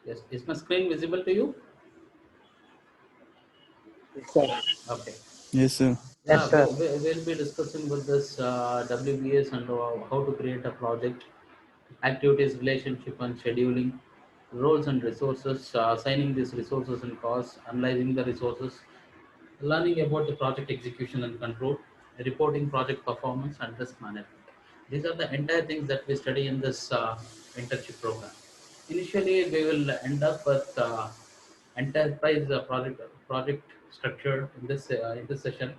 Yes, is my screen visible to you? Yes, sir. Okay. Yes, sir. Yes, sir. We'll be discussing with this WBS and how to create a project, activities, relationship and scheduling, roles and resources, assigning these resources and costs, analyzing the resources, learning about the project execution and control, reporting project performance and risk management. These are the entire things that we study in this internship program. Initially, we will end up with enterprise project structure in this session,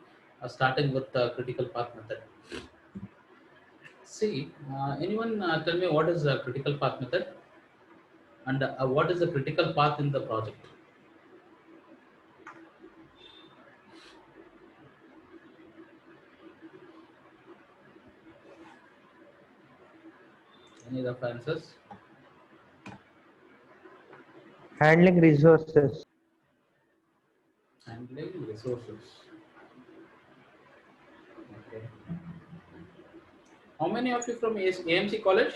starting with the critical path method. See, anyone tell me what is a critical path method and what is the critical path in the project? Any rough answers? Handling resources. Handling resources. Okay. How many of you from AMC college?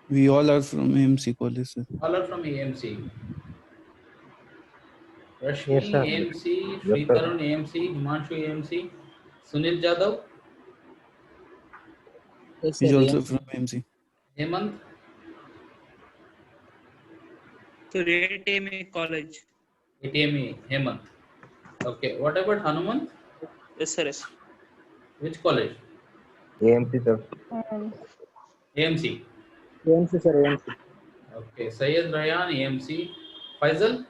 We all are from AMC college, sir. All are from AMC. Yes, Rashmi sir. AMC, Yes, sir. Sritarun AMC, Himanshu AMC, Sunil Jadhav, Yes, He's sir. also AMC. from AMC. Hemant, So ATMA college. ATME, Hemant. Okay, what about Hanumant? Yes, sir. Yes. Which college? AMC, sir. AMC. AMC, sir. AMC. Okay, Syed Rayan, AMC. Faisal?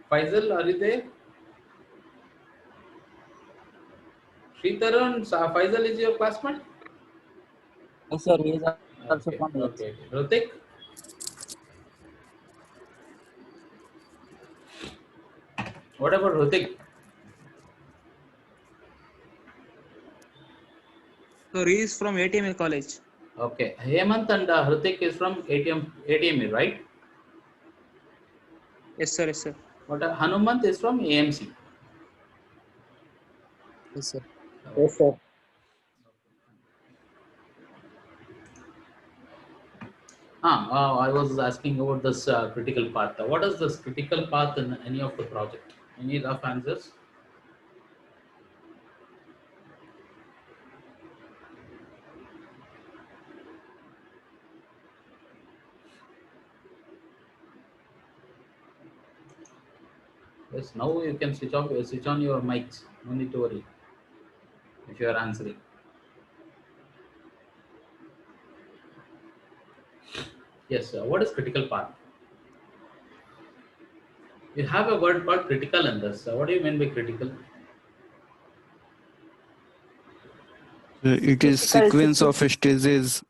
Faisal, are you there? Sritarun, Faisal is your classmate? Yes, sir. He is also Okay, from AMC. okay. Rutik? What about Rutik? So he is from ATMA college. Okay, Hemant and Hritik is from ATME, right? Yes, sir. Yes, sir. But Hanumant is from AMC. Yes, sir. Yes, sir. I was asking about this critical path. What is this critical path in any of the project? Any rough answers? Yes, now you can switch on your mics. No need to worry if you are answering. Yes, what is critical path? You have a word called critical in this. What do you mean by critical? It is sequence of stages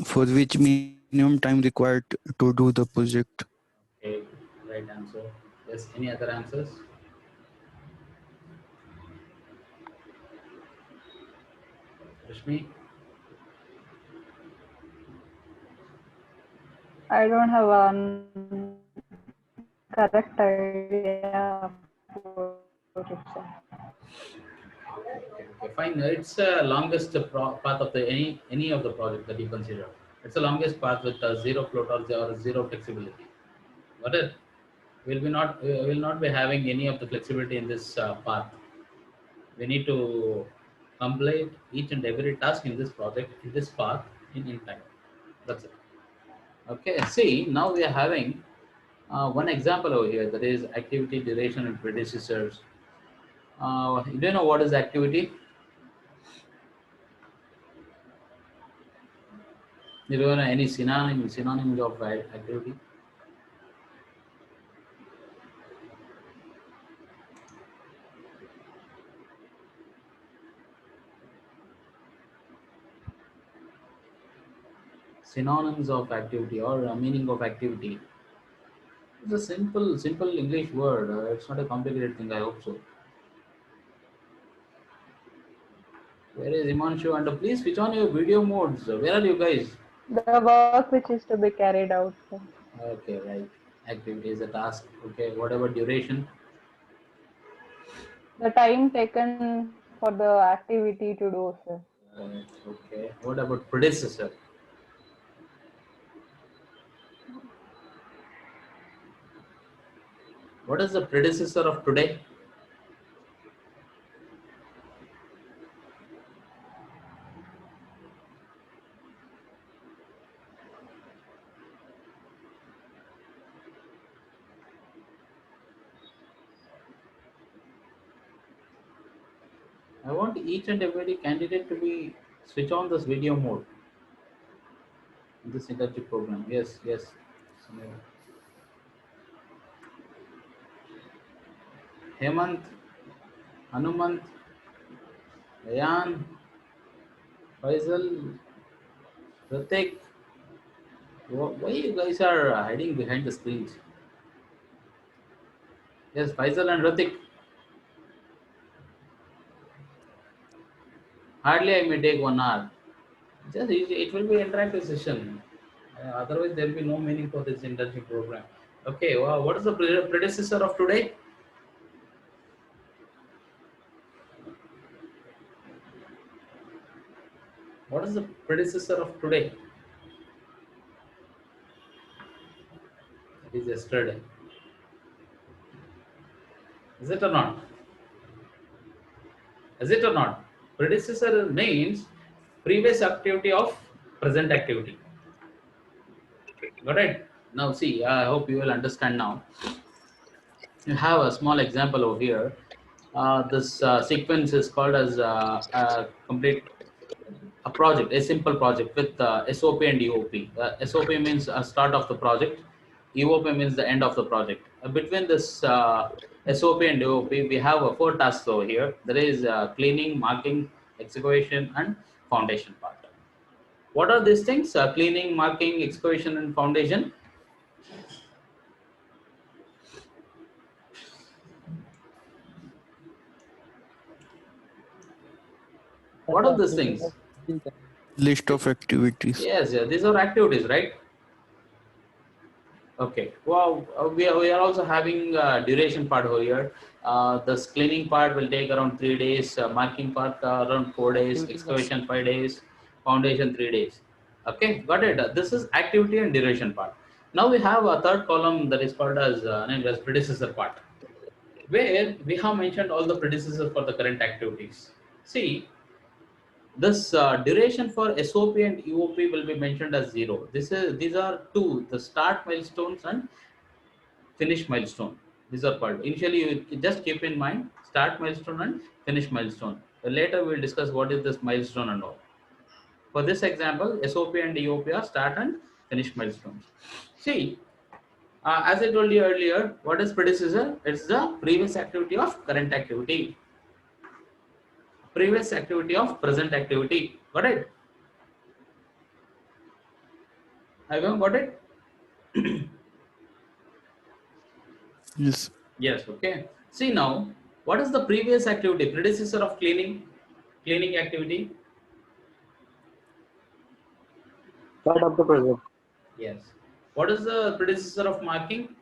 for which minimum time required to do the project. Okay, right answer. Yes, any other answers? Rashmi? I don't have a correct idea about it, sir. Okay, fine. It's the longest path of the any of the project that you consider. It's the longest path with zero float or zero flexibility. Got it? We will not be having any of the flexibility in this path. We need to complete each and every task in this project in this path in time. That's it. Okay. See, now we are having one example over here, that is activity duration and predecessors. Do you know what is activity? Do you know any synonyms of activity? Synonyms of activity or meaning of activity. It's a simple English word. It's not a complicated thing. I hope so. Where is Imanshu? And please switch on your video modes. Where are you guys? The work which is to be carried out, sir. Okay, right. Activity is a task. Okay, whatever duration. The time taken for the activity to do, sir. Okay. What about predecessor? What is the predecessor of today? I want each and every candidate to be switch on this video mode in this internship program. Yes, yes. Samira. Hemant, Hanumant, Rayan, Faisal, Pratik. Why you guys are hiding behind the screens? Yes, Faisal and Ratik. Hardly I may take 1 hour. Just it will be interactive session. Otherwise, there will be no meaning for this internship program. Okay, wow, what is the predecessor of today? What is the predecessor of today? It is yesterday. Is it or not? Is it or not? Predecessor means previous activity of present activity. Got it? Now see, I hope you will understand now. You have a small example over here. This sequence is called as a complete a project, a simple project with SOP and EOP. SOP means start of the project. EOP means the end of the project. Between this SOP and EOP, we have 4 tasks over here. There is cleaning, marking, excavation, and foundation part. What are these things? Cleaning, marking, excavation, and foundation. What are these things? List of activities. Yes, yeah, these are activities, right? Okay. Well, we are also having duration part over here. The cleaning part will take around 3 days. Marking part around 4 days. Excavation 5 days. Foundation 3 days. Okay, got it. This is activity and duration part. Now we have a third column that is called as named as predecessor part, where we have mentioned all the predecessors for the current activities. See, this duration for SOP and EOP will be mentioned as 0. These are two, the start milestones and finish milestone. These are called. Initially, you just keep in mind start milestone and finish milestone. Later, we will discuss what is this milestone and all. For this example, SOP and EOP are start and finish milestones. See, as I told you earlier, what is predecessor? It's the previous activity of current activity. Previous activity of present activity. Got it? Everyone got it? Yes. Yes. Okay. See now, what is the previous activity? Predecessor of cleaning activity. Start of the project. Yes. What is the predecessor of marking?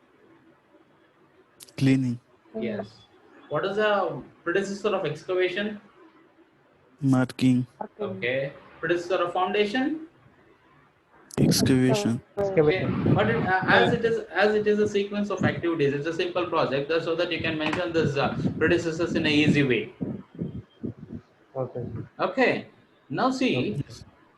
Cleaning. Yes. What is the predecessor of excavation? Marking. Okay. Predecessor of foundation? Excavation. Okay. But as it is a sequence of activities, it's a simple project, so that you can mention this predecessors in an easy way. Okay. Okay. Now see,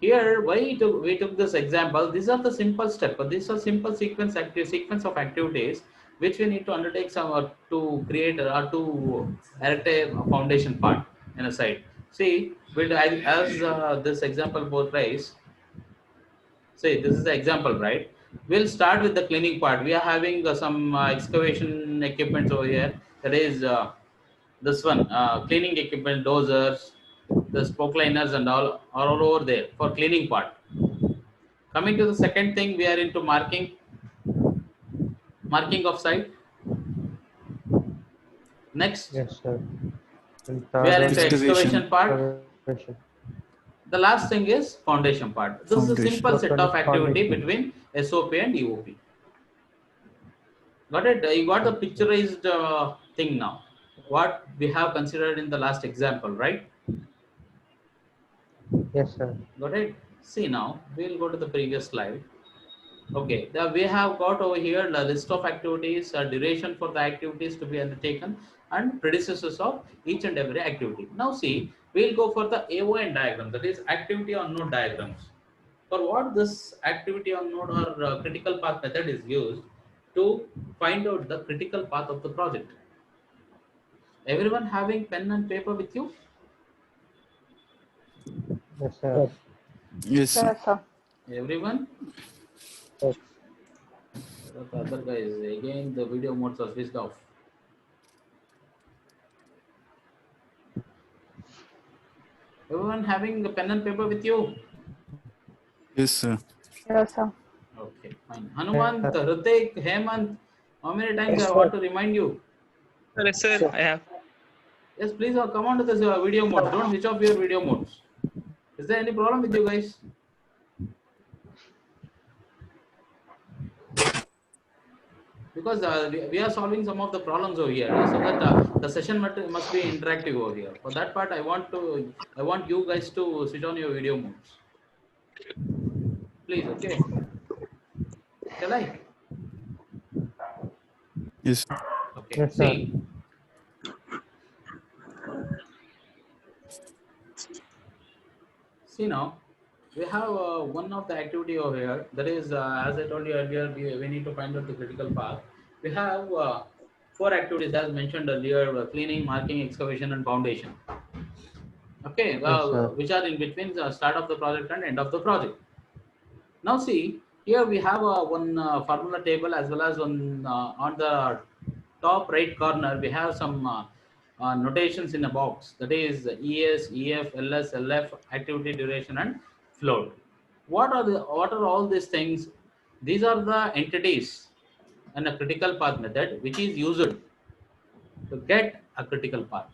here why we took this example. These are the simple steps, but these are simple sequence of activities which we need to undertake some to create or to erect a foundation part in a site. See, as this example portrays. Say this is the example, right? We'll start with the cleaning part. We are having some excavation equipment over here. That is this one, cleaning equipment, dozers, the spoke liners and all are all over there for cleaning part. Coming to the second thing, we are into marking of site. Next, Yes, sir. And we are third into one, excavation part. excavation. The last thing is foundation part. This is a Foundation. simple set of activity Foundation. between SOP and EOP. Got it? You got the picturized thing now. What we have considered in the last example, right? Yes, sir. Got it? See now, we'll go to the previous slide. Okay, we have got over here the list of activities, duration for the activities to be undertaken, and predecessors of each and every activity. Now see, we'll go for the AON diagram, that is activity on node diagrams. For what this activity on node or critical path method is used to find out the critical path of the project. Everyone having pen and paper with you? Yes, sir. Yes, sir. Yes, sir. Everyone? Yes. The other guys, again the video modes are switched off. Everyone having a pen and paper with you? Yes, sir. Yes, sir. Okay, fine. Hanumant, Yes, Ritik, Hemant, how many times Yes, I sir. want to remind you? Yes, sir. Sir. I have. Yes, please come on to this video mode. Don't switch off your video modes. Is there any problem with you guys? Because we are solving some of the problems over here, so that the session must be interactive over here. For that part, I want you guys to switch on your video modes. Please, okay? Shall I? Yes, sir. Okay. Yes, sir. See now, we have one of the activity over here. That is, as I told you earlier, we need to find out the critical path. We have four activities as mentioned earlier: cleaning, marking, excavation, and foundation. Okay, Yes, sir. which are in between the start of the project and end of the project. Now see, here we have one formula table as well as on the top right corner, we have some notations in a box. That is ES, EF, LS, LF, activity duration and float. What are all these things? These are the entities and a critical path method which is used to get a critical path.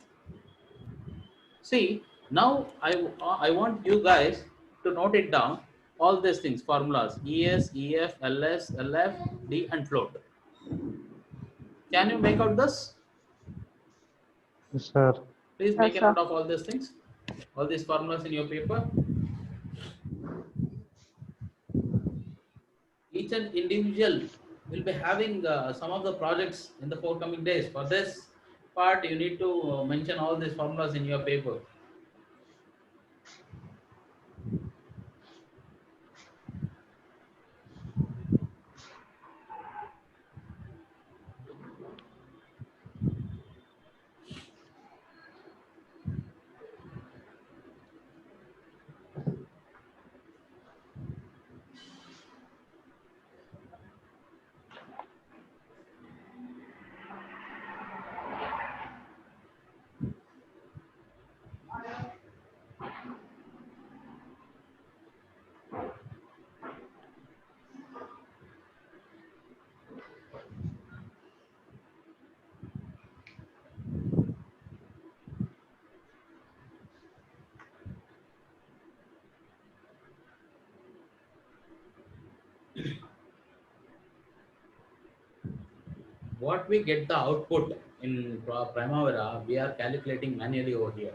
See, now I want you guys to note it down. All these things, formulas: ES, EF, LS, LF, D, and float. Can you make out this? Yes, sir. Please make Yes, a sir. note of all these things, all these formulas in your paper. Each and individual will be having some of the projects in the forthcoming days. For this part, you need to mention all these formulas in your paper. What we get the output in Primavera, we are calculating manually over here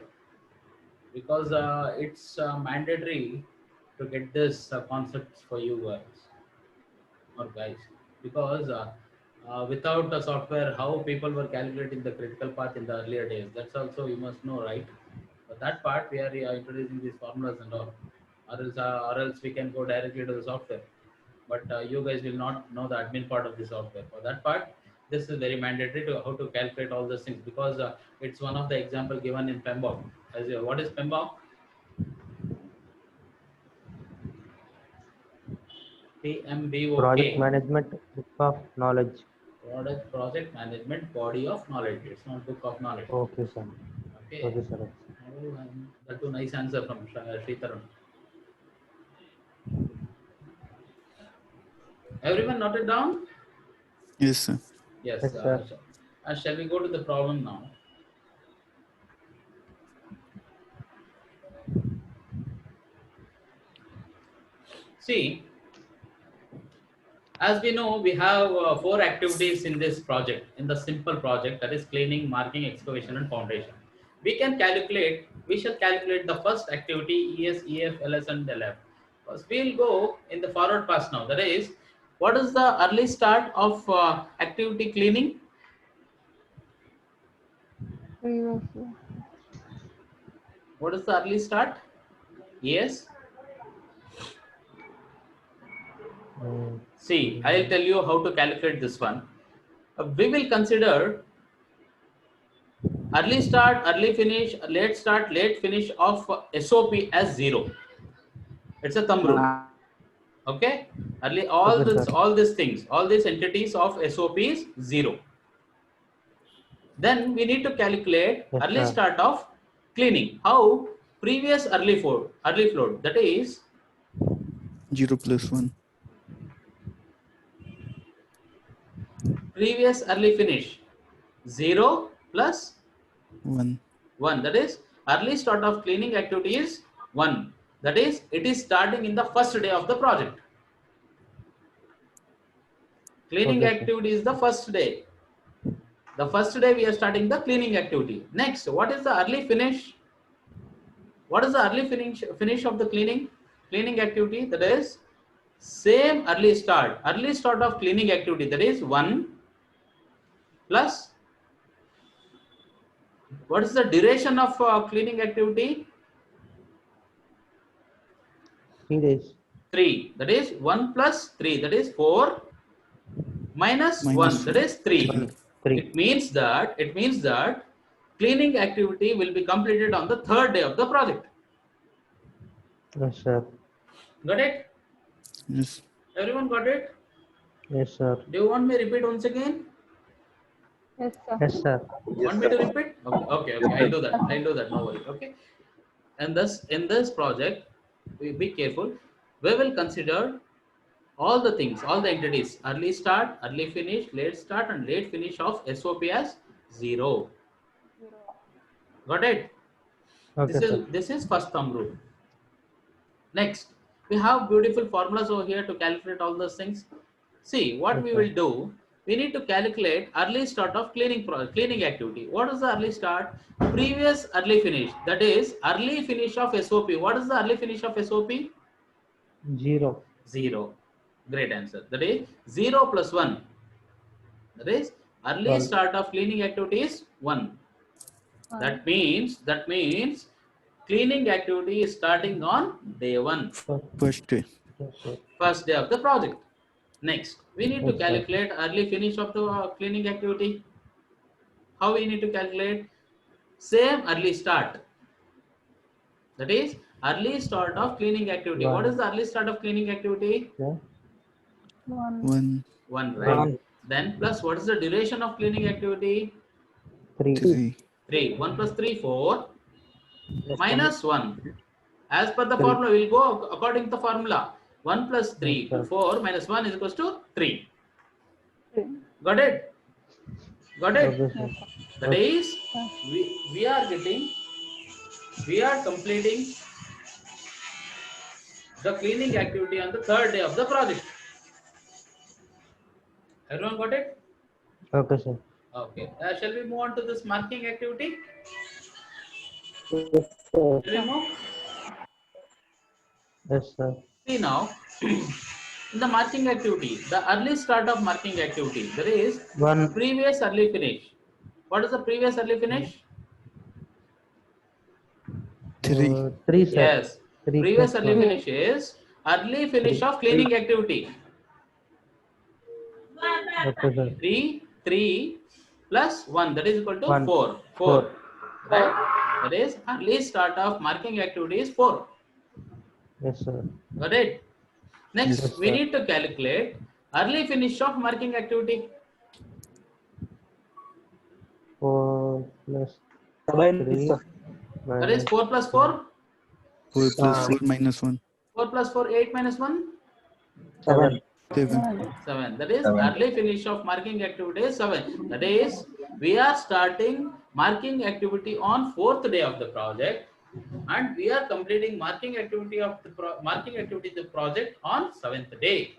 because it's mandatory to get this concepts for you guys or guys, because without the software, how people were calculating the critical path in the earlier days, that's also you must know, right? For that part, we are introducing these formulas and all, or else we can go directly to the software. But you guys will not know the admin part of the software. For that part, this is very mandatory to how to calculate all those things, because it's one of the example given in PMBOK. What is PMBOK? Project PMBOK. management book of knowledge. Project management body of knowledge. It's not book of knowledge. Okay, sir. Okay. Okay, sir. Oh, that's a nice answer from Sritaran. Everyone noted down? Yes, sir. Yes. Yes, sir. Shall we go to the problem now? See, as we know, we have four activities in this project, in the simple project, that is cleaning, marking, excavation, and foundation. We can calculate we shall calculate the first activity ES, EF, LS, and LF. First, we'll go in the forward pass now. That is, what is the early start of activity cleaning? Previously. What is the early start? Yes. See, I'll tell you how to calculate this one. We will consider early start, early finish, late start, late finish of SOP as 0. It's a thumb rule. Okay, early all Okay, this, sir. all these things, all these entities of SOP is 0. Then we need to calculate Yes, early sir. start of cleaning. How? Previous early float, that is 0 plus 1. previous early finish 0 plus 1. 1, that is early start of cleaning activity is 1, that is it is starting in the first day of the project. Cleaning Okay, sir. activity is the first day. The first day we are starting the cleaning activity. Next, what is the early finish? What is the early finish of the cleaning activity? That is same early start of cleaning activity, that is 1 plus what is the duration of cleaning activity? 3 days. 3, that is 1 plus 3, that is 4 minus 1, Minus that is 3. 3. It means that cleaning activity will be completed on the third day of the project. Yes, sir. Got it? Yes. Everyone got it? Yes, sir. Do you want me to repeat once again? Yes, sir. Yes, sir. Want me to repeat? Okay. I'll do that. No worry. Okay. And thus, in this project, be careful. We will consider all the things, all the entities: early start, early finish, late start, and late finish of SOP as 0. Got it? Okay, sir. This is first thumb rule. Next, we have beautiful formulas over here to calculate all those things. See, what we will do, we need to calculate early start of cleaning activity. What is the early start? Previous early finish, that is early finish of SOP. What is the early finish of SOP? 0. 0. Great answer. That is 0 plus 1. That is early 1. start of cleaning activity is 1. That means cleaning activity is starting on day 1. First day. Yes, sir. First day of the project. Next, we need to Okay. calculate early finish of the cleaning activity. How we need to calculate? Same early start. That is early start of cleaning activity. What is the early start of cleaning activity? Yeah. 1. 1, right? 1. Then plus what is the duration of cleaning activity? 3. 3. 3. 1 plus 3, 4. Yes, Minus 1. As per the 3. formula, we will go according to the formula. 1 plus 3 Yes, to sir. 4 minus 1 is equals to 3. Got it? Got it? Okay, sir. That is, we are completing the cleaning activity on the third day of the project. Everyone got it? Okay, sir. Okay. Shall we move on to this marking activity? Yes, sir. Shall we move? Yes, sir. See now, in the marking activity, the early start of marking activity, there is 1. previous early finish. What is the previous early finish? 3. 3, sir. Yes. 3 Previous plus early 1. finish is early finish of cleaning activity. Okay, sir. 3 plus 1, that is equal to 1. 4. 4. Right? That is early start of marking activity is 4. Yes, sir. Got it? Next, Yes, we sir. need to calculate early finish of marking activity. 4 plus 7, 3 sir. That is minus 4 plus 4. 4 plus 4 minus 1. 4 plus 4, 8 minus 1. 7. 7. 7. That is 7. early finish of marking activity is 7. That is, we are starting marking activity on 4th day of the project, and we are completing marking activity of the project on 7th day.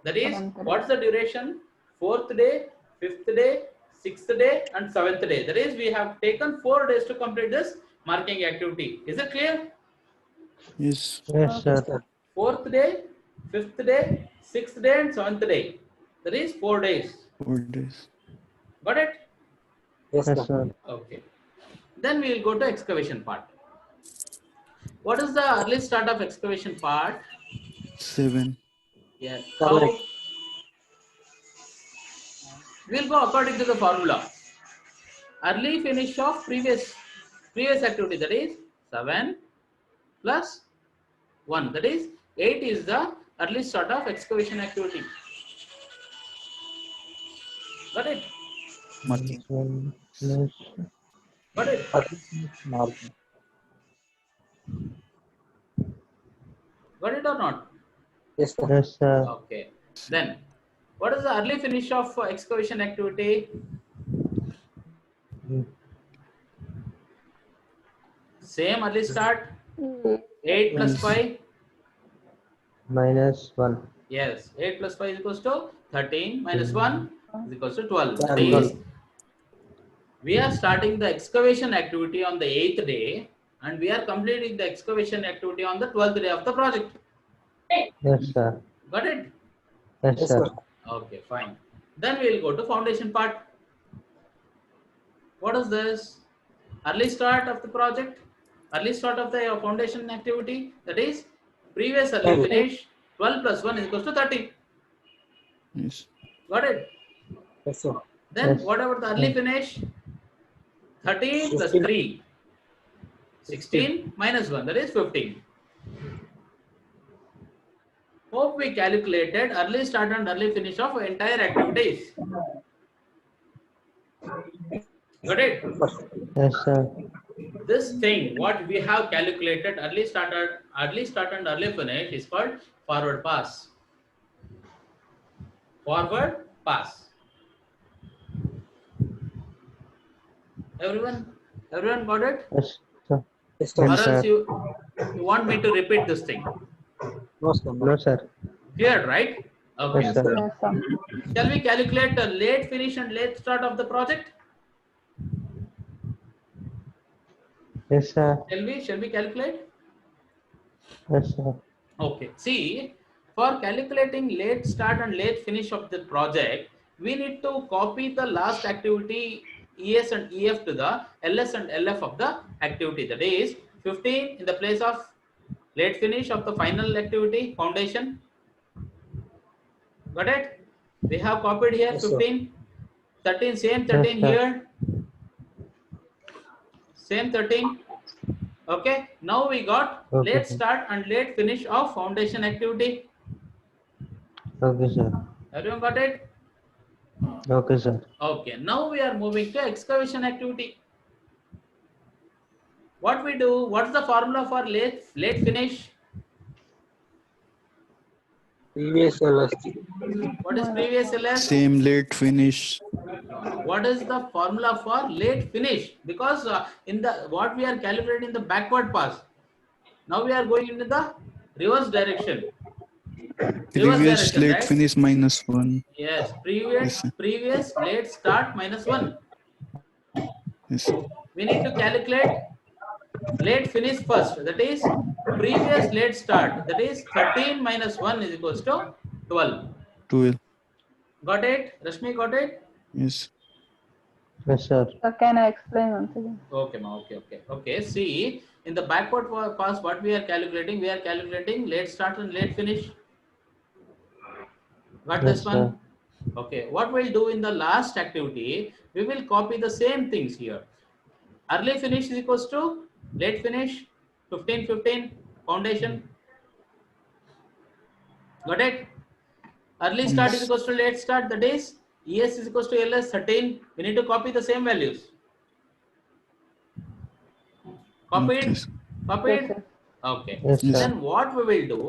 That is, what's the duration? 4th day, 5th day, 6th day, and 7th day. That is, we have taken 4 days to complete this marking activity. Is it clear? Yes. Yes, sir. Fourth day, fifth day, sixth day, and seventh day. That is 4 days. 4 days. Got it? Yes, Yes, sir. sir. Okay. Then we will go to excavation part. What is the early start of excavation part? 7. Yes. Correct. How? We'll go according to the formula. Early finish of previous activity, that is 7 plus 1, that is 8 is the early start of excavation activity. Got it? Marking. Yes. Got it? Marking. Got it or not? Yes, sir. Yes, sir. Okay. Then what is the early finish of excavation activity? Mm. Same early start, 8 plus 5. -1. Yes, 8 plus 5 is equals to 13, minus 1 is equals to 12. That 12. is, we are starting the excavation activity on the 8th day and we are completing the excavation activity on the 12th day of the project. Yes, sir. Got it? Yes, Yes, sir. sir. Okay, fine. Then we will go to foundation part. What is this? Early start of the project, early start of the foundation activity, that is previous early finish, 12 plus 1 is equals to 30. Yes. Got it? Yes, sir. Then Yes. what about the early finish? 13 plus 15. 3, 16 minus 1, that is 15. Hope we calculated early start and early finish of entire activities. Got it? Yes, sir. This thing, what we have calculated early start and early finish is called forward pass. Forward pass. Everyone got it? Yes, sir. Yes, Or Yes, sir. else sir. you want me to repeat this thing? No, sir. No. No, sir. Clear, right? Okay. Yes, sir. Yes, sir. Shall we calculate the late finish and late start of the project? Yes, sir. Shall we calculate? Yes, sir. Okay. See, for calculating late start and late finish of the project, we need to copy the last activity ES and EF to the LS and LF of the activity. That is 15 in the place of late finish of the final activity foundation. Got it? We have copied here Yes, sir. 15, 13, same Yes, 13 sir. here, same 13. Okay, now we got Okay, late sir. start and late finish of foundation activity. Okay, sir. Everyone got it? Okay, sir. Okay, now we are moving to excavation activity. What we do? What's the formula for late finish? Previous LS. What is previous LS? Same late finish. What is the formula for late finish? Because in the what we are calibrating the backward pass. Now we are going into the reverse direction. Previous direction, late right? finish -1. Yes, Yes, sir. previous late start minus 1. Yes. We need to calculate late finish first. That is previous late start. That is 13 minus 1 is equals to 12. 12. Got it? Rashmi got it? Yes. Yes, sir. Can I explain once again? Okay, ma. Okay. See, in the backward pass, what we are calculating? We are calculating late start and late finish. Got Yes, this one? Okay. What we'll do in the last activity, we will copy the same things here. Early finish is equals to late finish, 15 foundation. Got it? Early start is Yes. equals to late start, that is ES is equals to LS 13. We need to copy the same values. Copied? Yes. Copied? Yes, sir. Okay. Yes, sir. Then what we will do,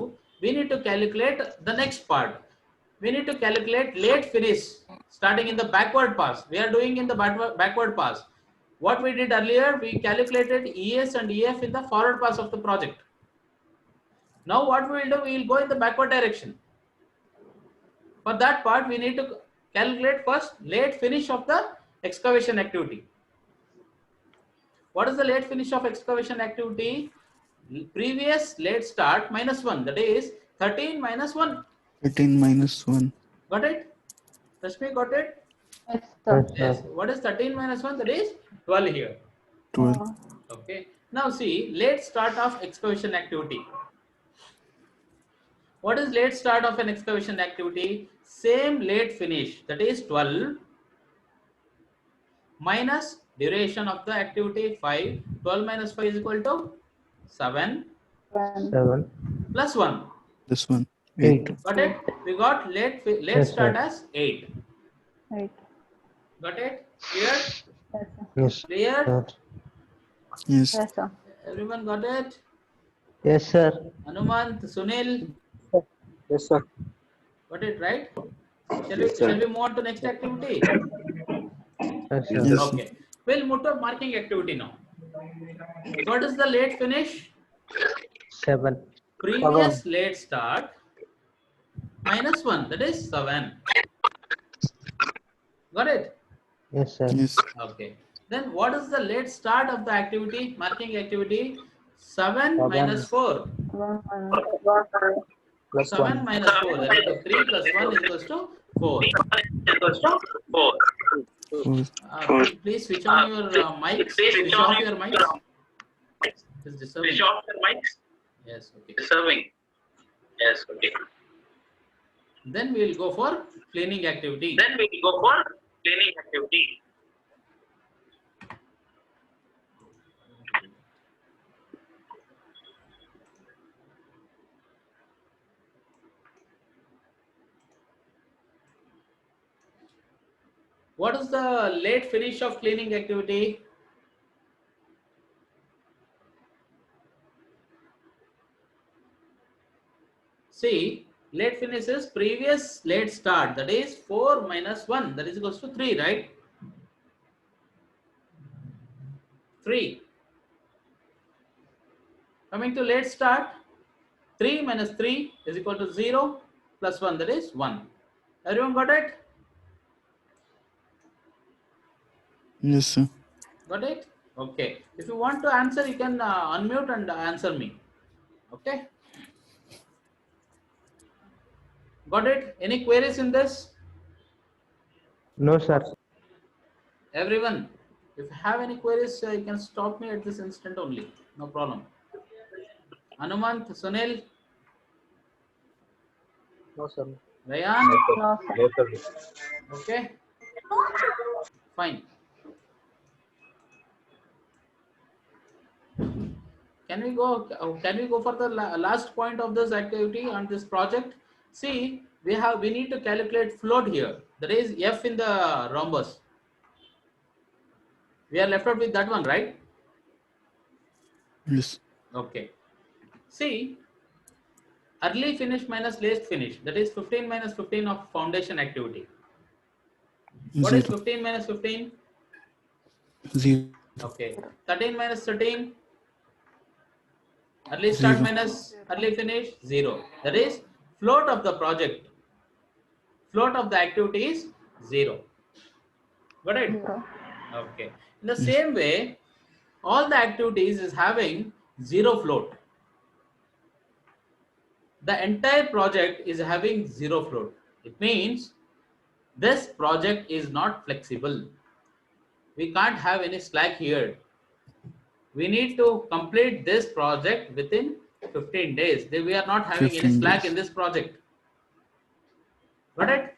we need to calculate the next part. We need to calculate late finish starting in the backward pass. We are doing in the backward pass. What we did earlier, we calculated ES and EF in the forward pass of the project. Now what we will do, we will go in the backward direction. For that part, we need to calculate first late finish of the excavation activity. What is the late finish of excavation activity? Previous late start minus 1. That is 13 minus 1. 13 minus 1. Got it? Rashmi, got it? Yes, sir. Yes, Yes. sir. What is 13 minus 1? That is 12 here. 12. Okay. Now see, late start of excavation activity. What is late start of an excavation activity? Same late finish, that is 12 minus duration of the activity 5. 12 minus 5 is equal to 7 One. 7, plus 1. This one. 8. 8. Got it? We got late Yes, start sir. as 8. Right. Got it? Clear? Yes, sir. Yes, Clear? sir. Yes. Yes, sir. Everyone got it? Yes, sir. Hanumant, Sunil, Yes, sir. got it right? Yes, Shall sir. we move on to next activity? Yes, Yes, sir. Yes. sir. Okay. We'll move to marking activity now. What is the late finish? 7. Previous late start minus 1, that is 7. Got it? Yes, sir. Yes. Okay. Then what is the late start of the activity, marking activity? 7 minus 4. 1 Plus 7 1. minus 4, that is equal to 3 plus 1 is equal to 4. 4. Please switch on your mics. Switch off your mics. It's disturbing. Yes, okay. Then we will go for cleaning activity. What is the late finish of cleaning activity? See, late finish is previous late start, that is 4 minus 1, that is equals to 3, right? 3. Coming to late start, 3 minus 3 is equal to 0 plus 1, that is 1. Everyone got it? Yes, sir. Got it? Okay. If you want to answer, you can unmute and answer me. Okay? Got it? Any queries in this? No, sir. Everyone, if you have any queries, you can stop me at this instant only. No problem. Anumant, Sunil, No, sir. Rayan, No, sir. No, sir. okay? Fine. Can we go for the last point of this activity on this project? See, we need to calculate float here. There is F in the rhombus. We are left out with that one, right? Yes. Okay. See, early finish minus late finish. That is 15 minus 15 of foundation activity. What is 0. 15 minus 15? 0. Okay. 13 minus 13. Early start 0. minus early finish, 0. That is float of the project. Float of the activity is 0. Got it? 0. Okay. In the Yes. same way, all the activities is having 0 float. The entire project is having 0 float. It means this project is not flexible. We can't have any slack here. We need to complete this project within 15 days. We are not having any 15 slack days. in this project. Got it?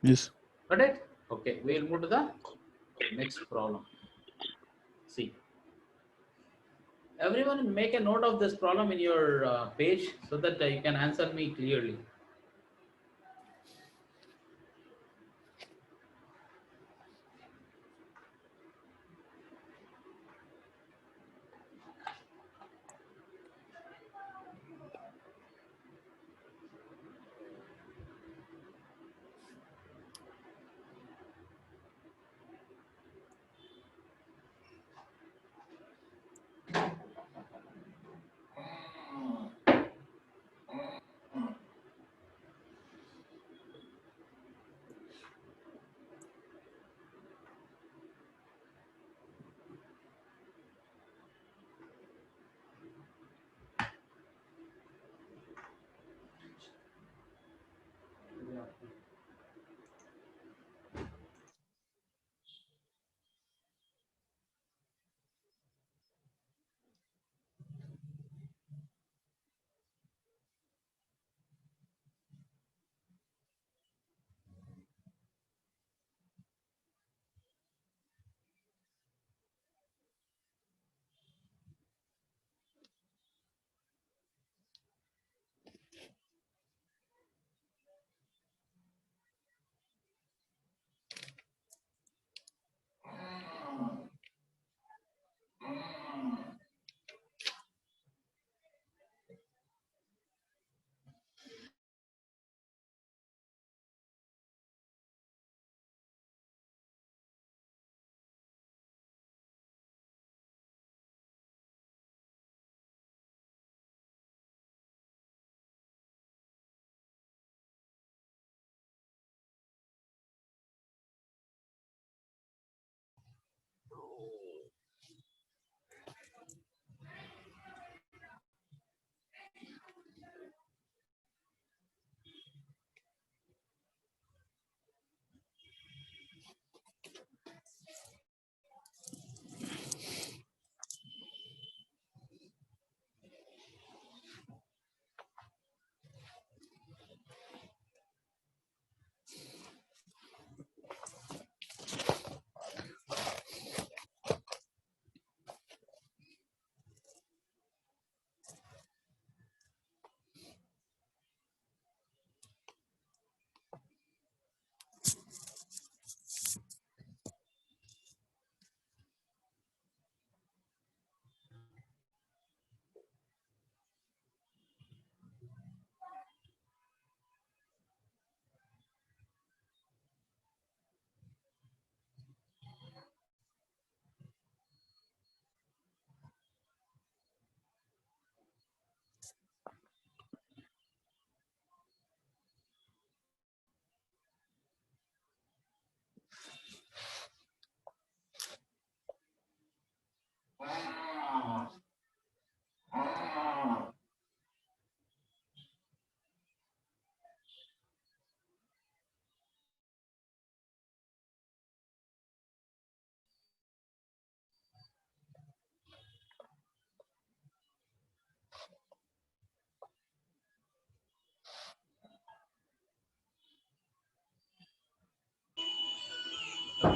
Yes. Got it? Okay, we will move to the next problem. See, everyone make a note of this problem in your page so that you can answer me clearly.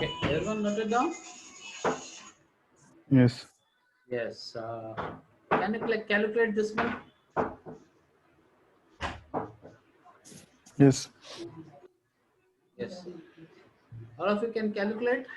Okay, everyone noted down? Yes. Yes. Can you calculate this one? Yes. Yes. All of you can calculate?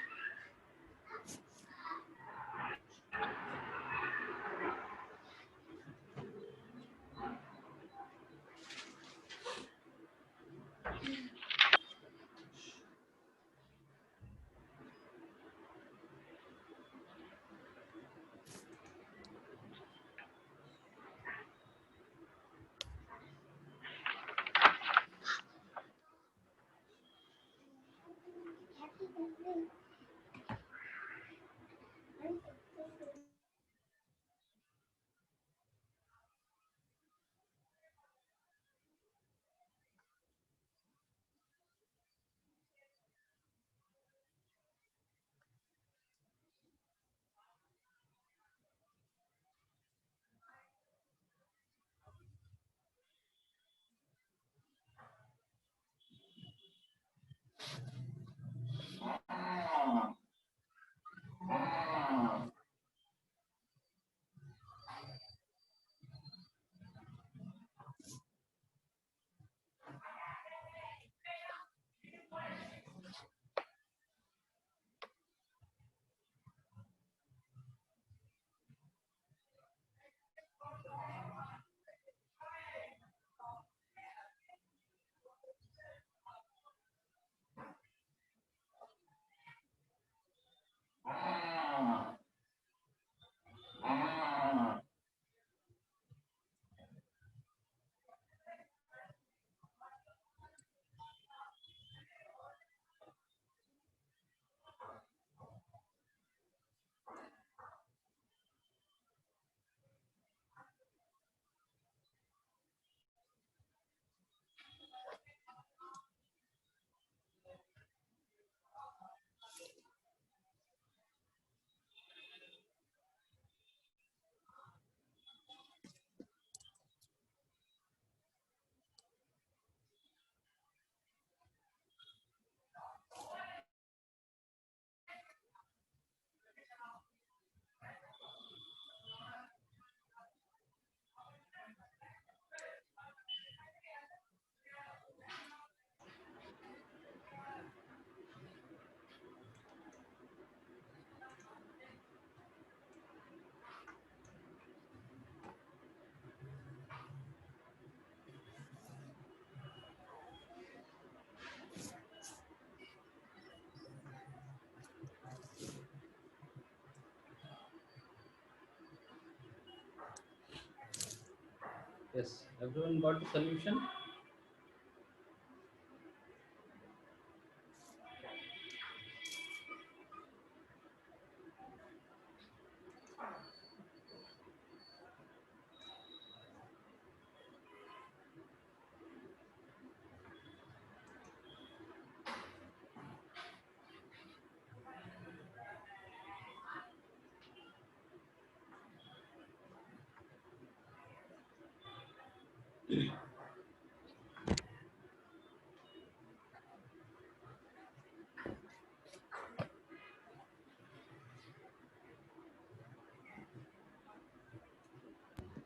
Yes. Everyone got the solution?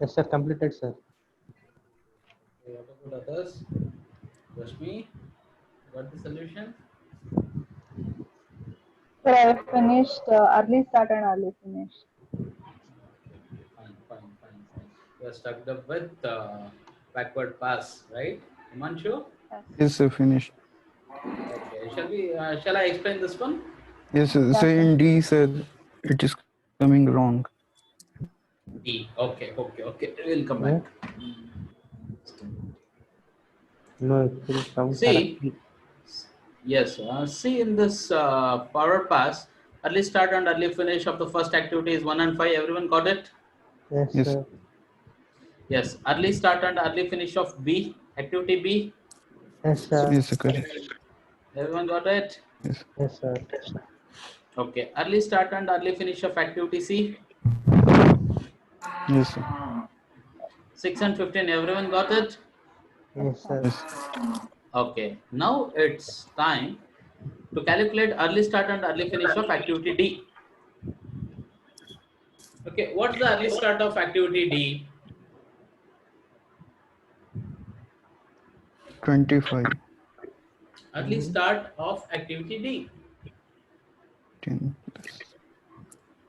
Yes, sir. Completed, sir. Okay, what about others? Rashmi, got the solution? Sir, I finished early start and early finish. Fine, fine, fine, fine. You are stuck up with backward pass, right? Himanshu? Yes. Yes, sir. Finished. Okay. Shall I explain this one? Yes, sir. Yeah, So sir. in D, sir, it is coming wrong. D. Okay, okay, okay. We'll come Yeah. back. No, it will come See, correctly. yes. See in this power pass, early start and early finish of the first activity is 1 and 5. Everyone got it? Yes, Yes. sir. Yes. Early start and early finish of B, activity B. Yes, sir. Yes, sir. Correct. Everyone got it? Yes. Yes, sir. Okay. Early start and early finish of activity C. Yes, sir. 6 and 15. Everyone got it? Yes, sir. Yes. Okay. Now it's time to calculate early start and early finish of activity D. Okay, what's the early start of activity D? 25. Early start of activity D. 10 plus.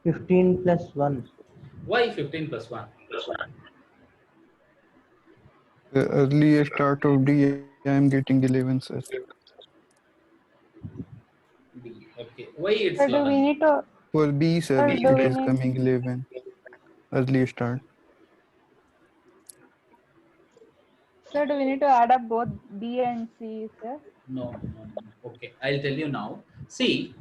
15 plus 1. Why 15 plus 1? The earliest start of D, I am getting 11, sir. D. Okay. Why it's Sir, do we 11? need to, For B, sir, sir, do it we is need, coming 11. Early start. sir, do we need to add up both B and C, sir? No. Okay, I'll tell you now. See,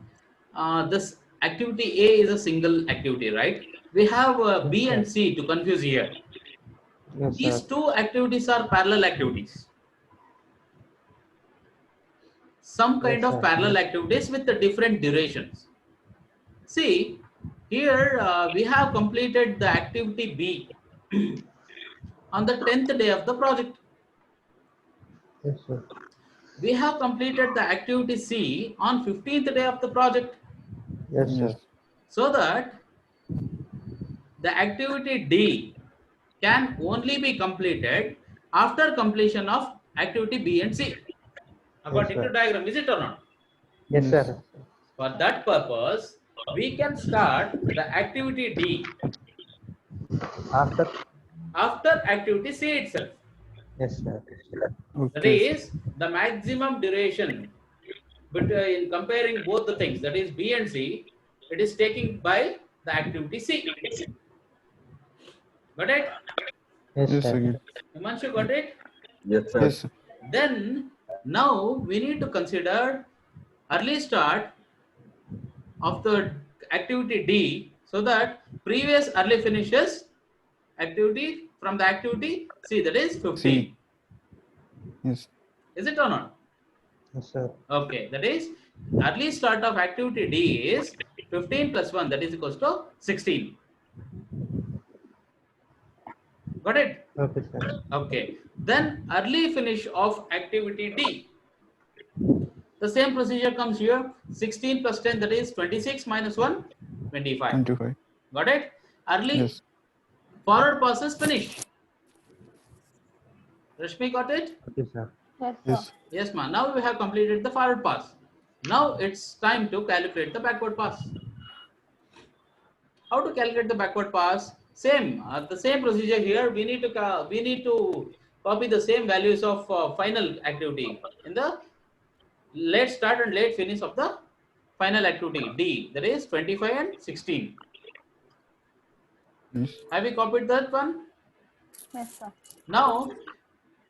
this activity A is a single activity, right? We have B and C to confuse here. Yes, These sir. two activities are parallel activities. Some kind Yes, of sir. parallel activities with the different durations. See, here we have completed the activity B on the 10th day of the project. Yes, sir. We have completed the activity C on 15th day of the project. Yes, Yes. sir. So that the activity D can only be completed after completion of activity B and C. According to sir. diagram, is it or not? Yes, Yes. sir. For that purpose, we can start the activity D After. after activity C itself. Yes, sir. That Okay, sir. is the maximum duration between comparing both the things, that is B and C, it is taken by the activity C. Got it? Yes, Yes, sir. sir. Himanshu, got it? Yes, sir. Yes, sir. Then now we need to consider early start of the activity D so that previous early finishes activity from the activity C, that is 15. C. Yes. Is it or not? Yes, sir. Okay, that is early start of activity D is 15 plus 1, that is equals to 16. Got it? Okay, sir. Okay. Then early finish of activity D. The same procedure comes here. 16 plus 10, that is 26 minus 1, 25. 25. Got it? Early Yes. forward pass is finished. Rashmi, got it? Okay, sir. Yes, sir. Yes. Yes, ma'am. Now we have completed the forward pass. Now it's time to calculate the backward pass. How to calculate the backward pass? Same, the same procedure here. We need to copy the same values of final activity in the late start and late finish of the final activity D. That is 25 and 16. Yes. Have we copied that one? Yes, sir. Now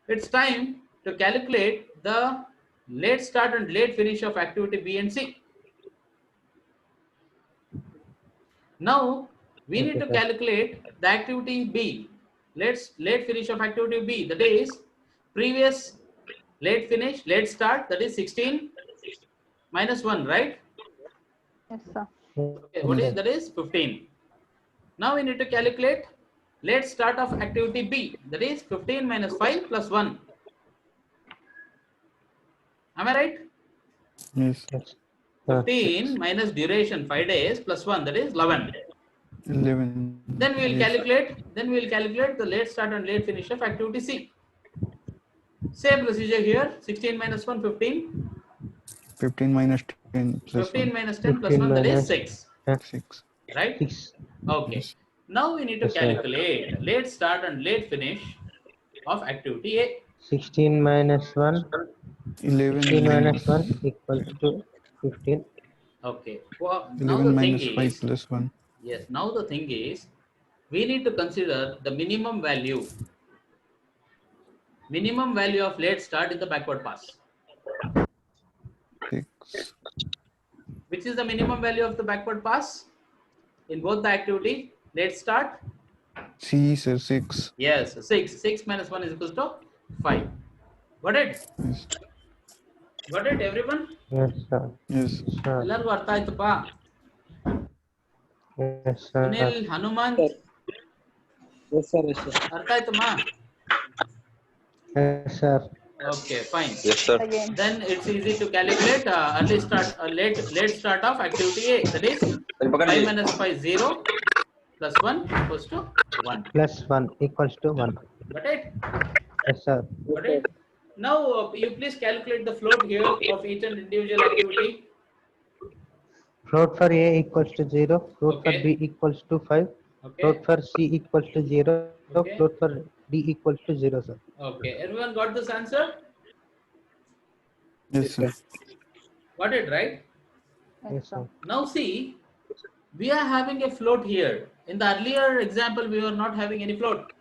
it's time to calculate the late start and late finish of activity B and C. Now we need to Okay, sir. calculate the activity B. Late finish of activity B. That is previous late finish, late start. That is 16 minus 1, right? Yes, sir. Okay, what is that? Is 15. Now we need to calculate late start of activity B. That is 15 minus 5 plus 1. Am I right? Yes. Yes. Sir. 15 minus duration 5 days plus 1, that is 11. 11. Then we will Yes. calculate the late start and late finish of activity C. Same procedure here. 16 minus 1, 15. 15 minus 10 plus 15 1. minus 10 plus 15 1, that is minus 6. 6. Right? 6. Okay. Yes. Now we need to Yes, sir. calculate late start and late finish of activity A. 16 minus 1. 11 16 minus minus 1 equals to 15. Okay. Well, now 11 the thing minus 5 is, plus 1. yes, now the thing is, we need to consider the minimum value of late start in the backward pass. 6. Which is the minimum value of the backward pass in both the activity? Late start? C, sir, 6. Yes, 6. 6 minus 1 is equals to 5. Got it? Yes. Got it, everyone? Yes, sir. Yes. Sir. ಎಲ್ಲರಿಗೂ ಅರ್ಥ ಆಯ್ತಪ್ಪ? Yes, sir. Sunil, Hanumanth, Yes, sir. Yes, sir. ಅರ್ಥ ಆಯ್ತಮ್ಮ? Yes, sir. Okay, fine. Yes, sir. Again. Then it's easy to calculate early start, late start of activity A. That is 5 minus 5 0 plus 1 equals to 1. Plus 1 equals to 1. Got it? Yes, sir. Got it? Now you please calculate the float here of each and individual activity. Float for A equals to 0. Float for Okay. B equals to 5. Okay. Float for C equals to 0. Okay. Float for D equals to 0, sir. Okay. Everyone got this answer? Yes, sir. Got it, right? Yes, sir. Now see, we are having a float here. In the earlier example, we were not having any float.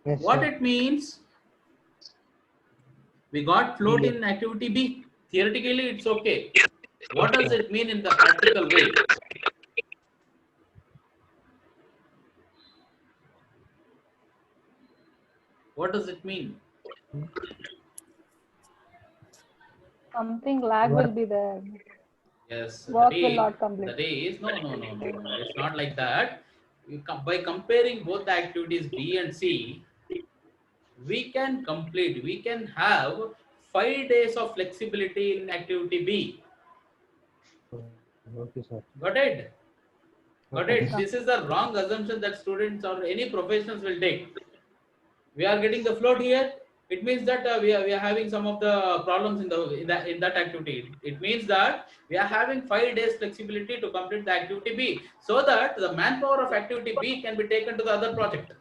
Yes, What sir. it means, we got float in activity B. Theoretically, it's okay. What does it mean in the practical way? What does it mean? Something lag Work. will be there. Yes, Work will not complete. that is no. It's not like that. By comparing both the activities B and C, we can complete. We can have 5 days of flexibility in activity B. Okay, sir. Got it? Got Okay. it? This is the wrong assumption that students or any professionals will take. We are getting the float here. It means that we are having some of the problems in that activity. It means that we are having 5 days flexibility to complete the activity B, so that the manpower of activity B can be taken to the other project.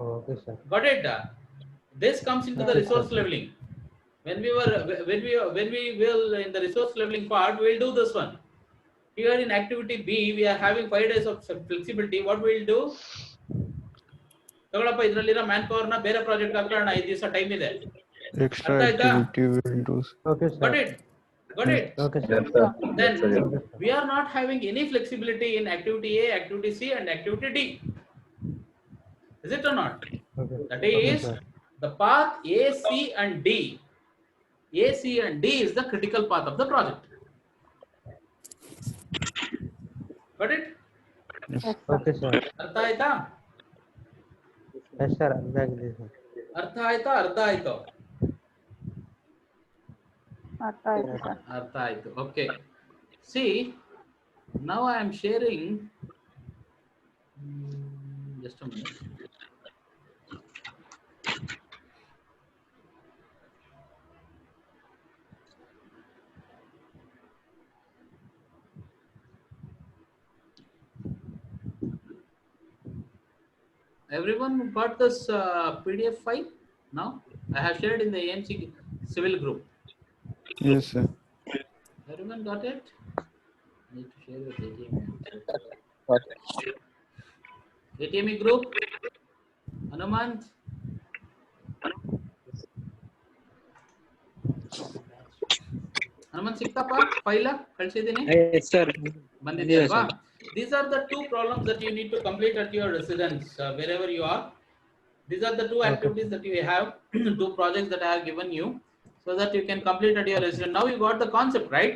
Okay, sir. Got it? This comes into the Okay, resource sir. leveling. When we will in the resource leveling part, we will do this one. Here in activity B, we are having 5 days of flexibility. What we will do? ತಗೊಳಪ್ಪ ಇದರಲ್ಲಿರೋ manpower ನ ಬೇರೆ project ಹಾಕೋಣ 5 ದಿವಸ time ಇದೆ. Extra ಅರ್ಥ ಆಯ್ತಾ? activity will do. Okay, sir. Got it? Got it? Okay, sir. Yes, sir. Then Yes, sir. we are not having any flexibility in activity A, activity C, and activity D. Is it or not? Okay. That Okay, is sir. the path A, C, and D. A, C, and D is the critical path of the project. Got it? Okay, sir. ಅರ್ಥ ಆಯ್ತಾ? Yes, sir. Exactly, sir. ಅರ್ಥ ಆಯ್ತಾ? ಅರ್ಥ ಆಯ್ತು? ಅರ್ಥ ಆಯ್ತು sir. ಅರ್ಥ ಆಯ್ತು. Okay. See, now I am sharing. Just a minute. Everyone got this PDF file now? I have shared in the AMC civil group. Yes, sir. Everyone got it? Need to share with ATME. ATME group? Anumant? Hanumanth ಸಿಕ್ತಪ್ಪ ಫೈಲ ಕಳಿಸಿದ್ದೀನಿ Yes, sir. ಬಂದಿದೆ ಅಲ್ವಾ? These are the two problems that you need to complete at your residence wherever you are. These are the two activities that you have, two projects that I have given you, so that you can complete at your residence. Now you got the concept, right?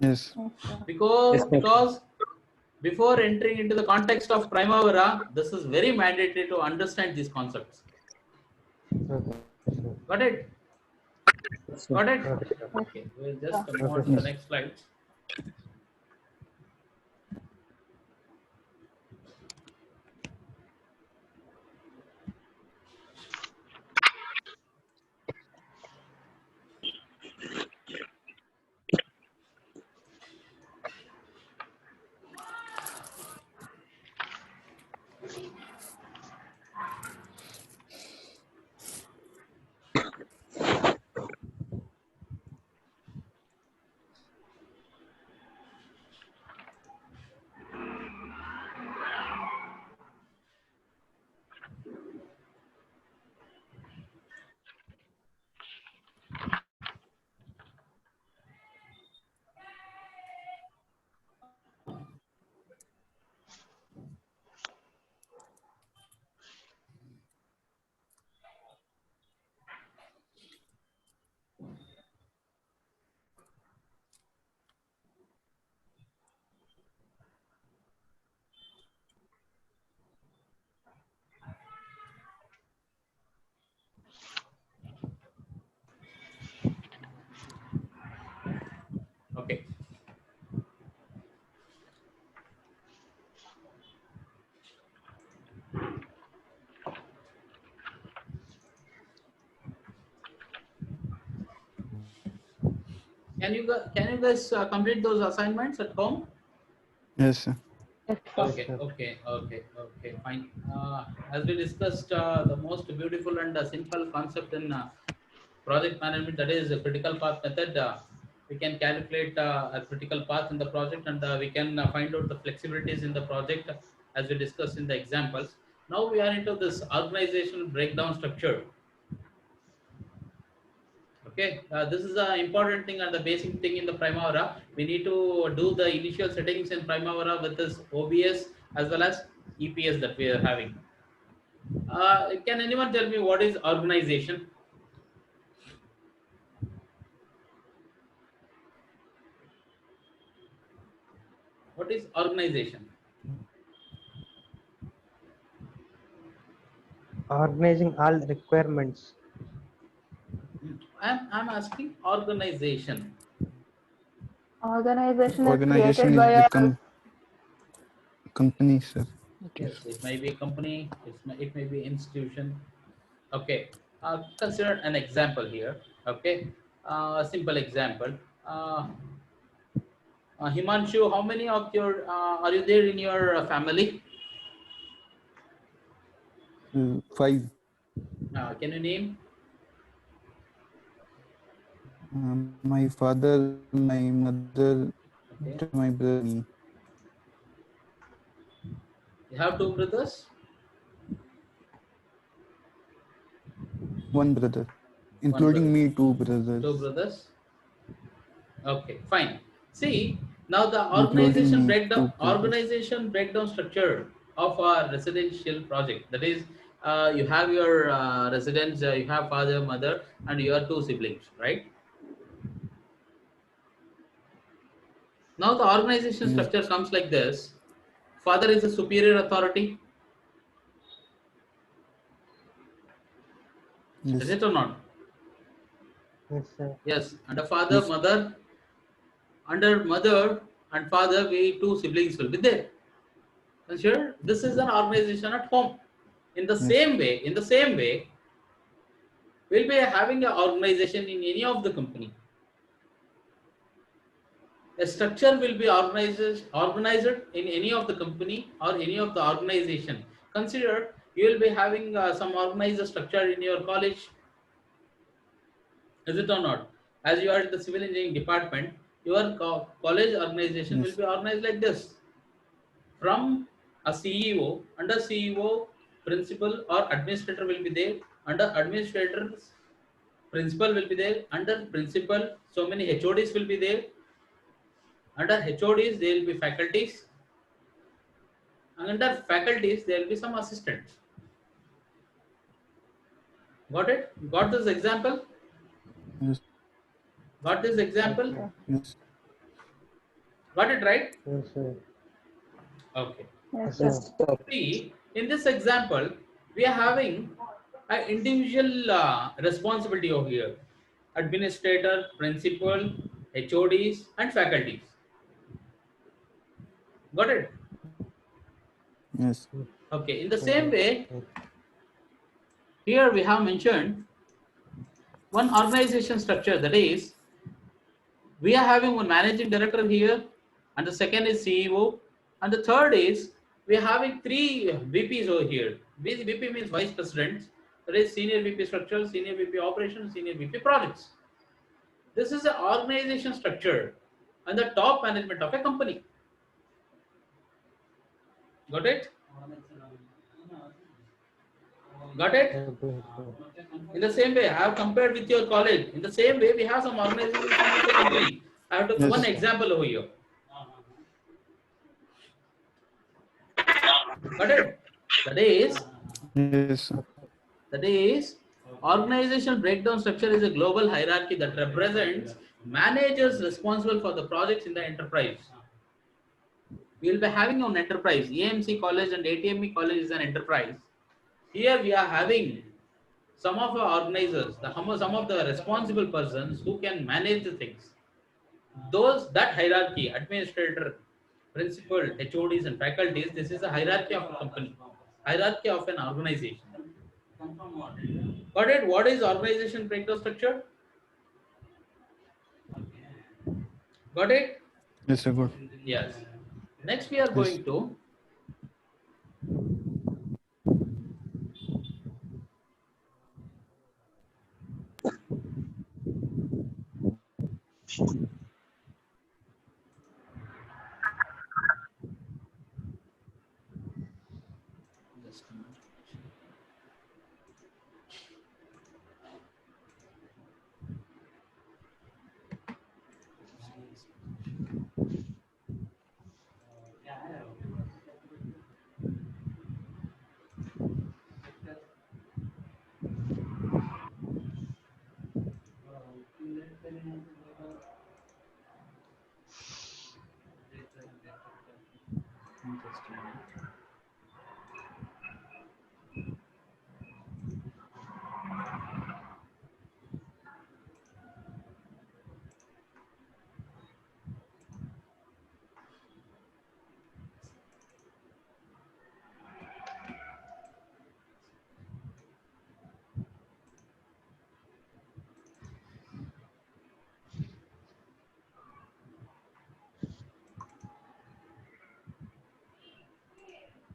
Yes. Because before entering into the context of Primavera, this is very mandatory to understand these concepts. Okay, sir. Got it? Got it? Okay, sir. Okay, we'll just move on to the next slide. Can you guys complete those assignments at home? Yes, sir. Yes, sir. Okay, fine. As we discussed, the most beautiful and simple concept in project management, that is a critical path method. We can calculate a critical path in the project, and we can find out the flexibilities in the project as we discussed in the examples. Now we are into this organizational breakdown structure. Okay, this is an important thing and the basic thing in the Primavera. We need to do the initial settings in Primavera with this OBS as well as EPS that we are having. Can anyone tell me what is organization? What is organization? Organizing all requirements. I'm asking organization. Organization is Organization created is by the a company, sir. Yes, it may be a company, it may be institution. Okay, consider an example here. Okay, a simple example. Himanshu, how many of your are you there in your family? 5. Can you name? My father, my mother, Okay, my brother, me. you have two brothers. One brother, including me, 2 brothers, Two brothers. Okay, fine. See, now the including me, 2 brothers. organization breakdown structure of a residential project. That is, you have your residents, you have father, mother, and your two siblings, right? Now the organization Yes, structure comes like this. Father is the superior authority. Is yes, it or not? Yes, sir. Yes. Under father, yes, mother, under mother and father, we two siblings will be there. Consider this is an organization at home. yes, In the same way, we'll be having an organization in any of the company. A structure will be organized in any of the company or any of the organization. Consider you will be having some organized structure in your college. Is it or not? As you are in the civil engineering department, your college organization will yes, be organized like this. From a CEO, under CEO, principal or administrator will be there. Under administrators, principal will be there. Under principal, so many HODs will be there. Under HODs, there will be faculties. And under faculties, there will be some assistants. Got it? Got this example? yes, Got this yes, example? sir. yes, Got it right? Yes, sir. Okay. Yes, Yes, sir. sir. Yes, sir. See, in this example, we are having an individual responsibility over here. Administrator, principal, HODs, and faculties. Got it? yes, Okay. In the same way, here we have mentioned one organization structure, that is, we are having one managing director here, and the second is CEO, and the third is we are having three VPs over here. VP means vice presidents, that is senior VP structure, senior VP operations, senior VP projects. This is an organization structure and the top management of a company. Got it? Got it? Okay, sir. In the same way, I have compared with your college. In the same way, we have some organization in some of the company. I have took one yes, example over here. Got it? That is, yes, sir. that is, organizational breakdown structure is a global hierarchy that represents managers responsible for the projects in the enterprise. We will be having an enterprise. AMC College and ATME College is an enterprise. Here we are having some of our organizers, some of the responsible persons who can manage the things. That hierarchy, administrator, principal, HODs, and faculties, this is a hierarchy of a company, hierarchy of an organization. Got it? What is organization breakdown structure? Got it? Yes, sir. Good. Yes. Next, we are going to just a minute. Just a minute.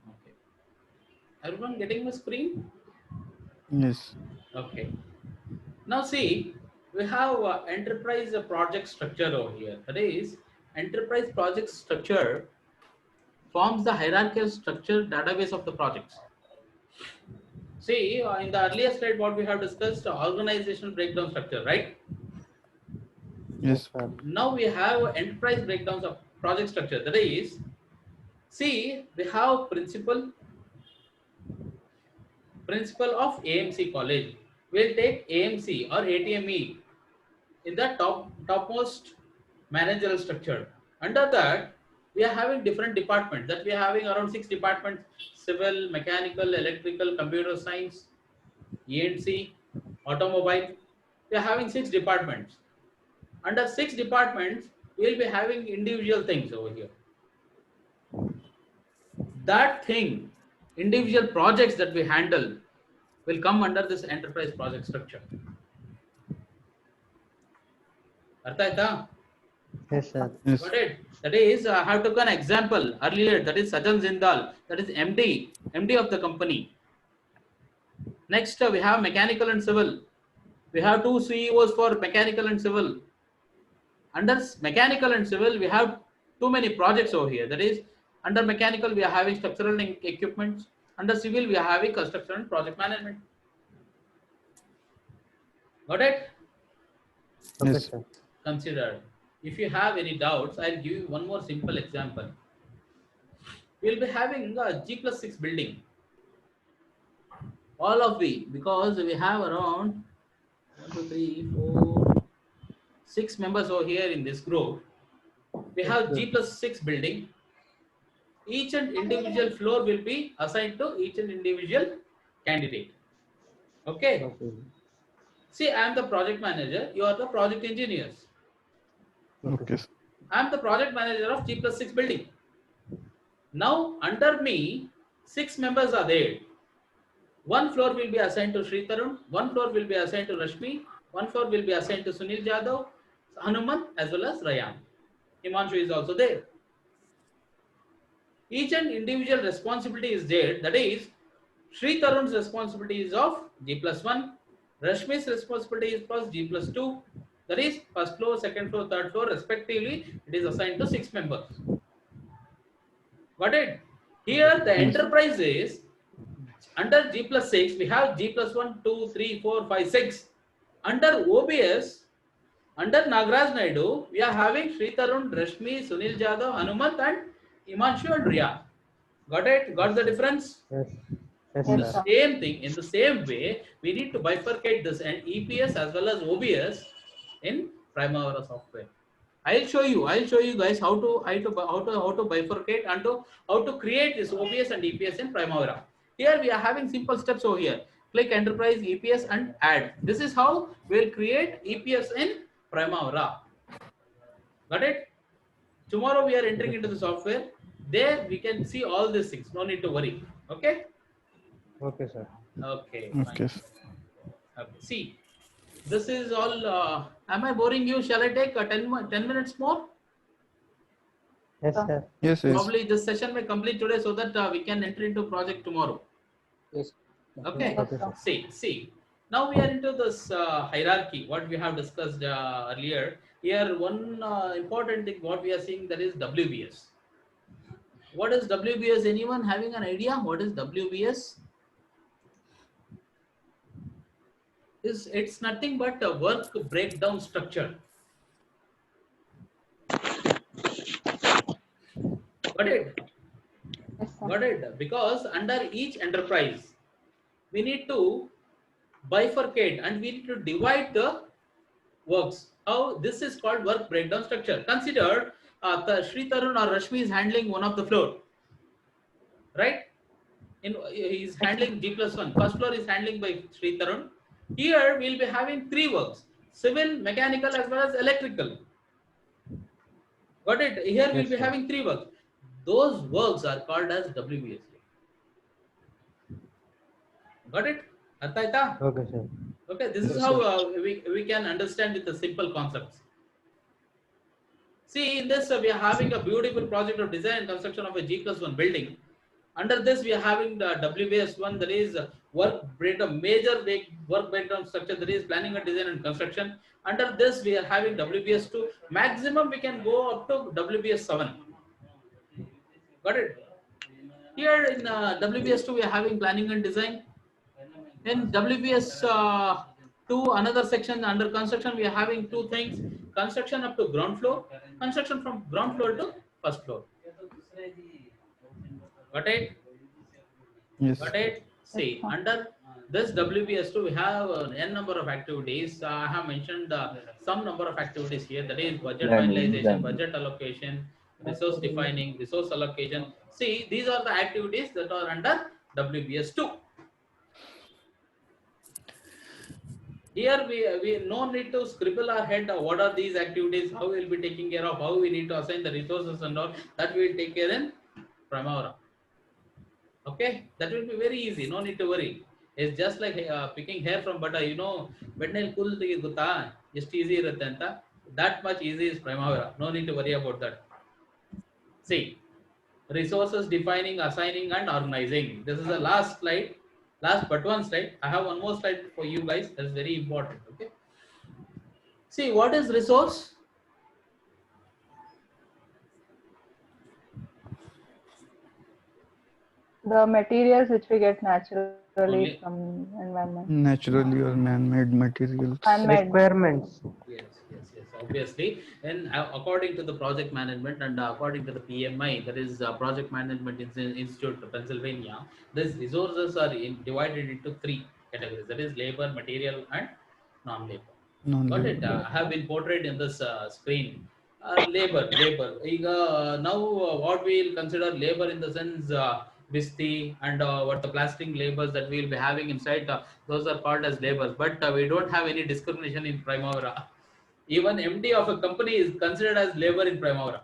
Okay. Everyone getting the screen? Yes. Okay. Now see, we have enterprise project structure over here. That is, enterprise project structure forms the hierarchical structure database of the projects. See, in the earlier slide, what we have discussed, organizational breakdown structure, right? Yes, Yes. sir. Now we have enterprise breakdowns of project structure. That is, see, we have principal of AMC college. We'll take AMC or ATME in the topmost managerial structure. Under that, we are having different departments. That we are having around 6 departments: civil, mechanical, electrical, computer science, E&C, automobile. We are having 6 departments. Under 6 departments, we will be having individual things over here. That thing, individual projects that we handle, will come under this enterprise project structure. Artha aita? Yes, sir. Yes. Got it? That is, I have took an example earlier. That is Sajan Zindal. That is MD of the company. Next, we have mechanical and civil. We have 2 CEOs for mechanical and civil. Under mechanical and civil, we have too many projects over here. That is, under mechanical, we are having structural equipment. Under civil, we are having construction and project management. Got it? Okay, Yes. sir. Considered. If you have any doubts, I'll give you one more simple example. We'll be having a G+6 building. All of we, because we have around 1, 2, 3, 4, 6 members over here in this group. We have G+6 building. Each and individual floor will be assigned to each and individual candidate. Okay. Okay. See, I am the project manager. You are the project engineers. Okay. I am the project manager of G+6 building. Now, under me, 6 members are there. One floor will be assigned to Sri Tarun, one floor will be assigned to Rashmi, one floor will be assigned to Sunil Jadhav, Hanuman, as well as Rayan. Himanshu is also there. Each and individual responsibility is there. That is, Sri Tarun's responsibility is of G+1, Rashmi's responsibility is plus G+2. That is, first floor, second floor, third floor, respectively, it is assigned to 6 members. Got it? Here, the enterprise is under G+6, we have G+1, 2, 3, 4, 5, 6. Under OBS, under Nagraj Naidu, we are having Sri Tarun, Rashmi, Sunil Jadhav, Hanumat, and Himanshu and Riya. Got it? Got the difference? Yes. Yes, In the sir. same thing, in the same way, we need to bifurcate this and EPS as well as OBS in Primavera software. I'll show you guys how to bifurcate and how to create this OBS and EPS in Primavera. Here we are having simple steps over here. Click Enterprise, EPS and add. This is how we'll create EPS in Primavera. Got it? Tomorrow we are entering into the software. There we can see all these things. No need to worry. Okay? Okay, sir. Okay. Okay. Fine. Okay. See, this is all. Am I boring you? Shall I take 10 minutes more? Yes, sir. sir. Yes, yes. Probably this session may complete today so that we can enter into project tomorrow. Yes. Okay. Yes, Okay, sir. sir. See. Now we are into this hierarchy. What we have discussed earlier. Here, one important thing what we are seeing, that is WBS. What is WBS? Anyone having an idea? What is WBS? It's nothing but a work breakdown structure. Got it? Yes, sir. Got it? Because under each enterprise, we need to bifurcate and we need to divide the works. How this is called work breakdown structure. Consider Sri Tarun or Rashmi is handling one of the floor, right? He is handling G+1. First floor is handling by Sri Tarun. Here we will be having three works: civil, mechanical, as well as electrical. Got it? Here we will Yes, be sir. having three works. Those works are called as WBS. Got it? Artha aita? Okay, sir. Okay, this is Yes, how sir. we can understand with the simple concepts. See, in this we are having a beautiful project of design and construction of a G+1 building. Under this, we are having the WBS1, that is work breakdown, work breakdown structure, that is planning and design and construction. Under this, we are having WBS2. Maximum we can go up to WBS7. Got it? Here in WBS2, we are having planning and design. In WBS2, another section under construction, we are having two things: construction up to ground floor, construction from ground floor to first floor. Got it? Yes. Got it? See, under this WBS2, we have n number of activities. I have mentioned some number of activities here. That is budget finalization, budget allocation, resource defining, resource allocation. See, these are the activities that are under WBS2. Here we no need to scribble our head what are these activities, how we will be taking care of, how we need to assign the resources and all. That we will take care in Primavera. Okay, that will be very easy. No need to worry. It's just like picking hair from butter. You know, when cool gutta, just easy irutte. That much easy is Primavera. No need to worry about that. See, resources defining, assigning, and organizing. This is the last slide. Last but one slide. I have one more slide for you guys. That's very important. Okay. See, what is resource? The materials which we get naturally Only- from environment. Naturally or man-made materials. Man-made. Requirements. Yes. Obviously, and according to the project management and according to the PMI, that is Project Management Institute of Pennsylvania, these resources are divided into three categories. That is labor, material, and non-labor. Got it? Non-labor. Have been portrayed in this screen. Labor. Now, what we will consider labor in the sense Visti and what the plastering labors that we will be having inside, those are called as labors. But we don't have any discrimination in Primavera. Even MD of a company is considered as labor in Primavera.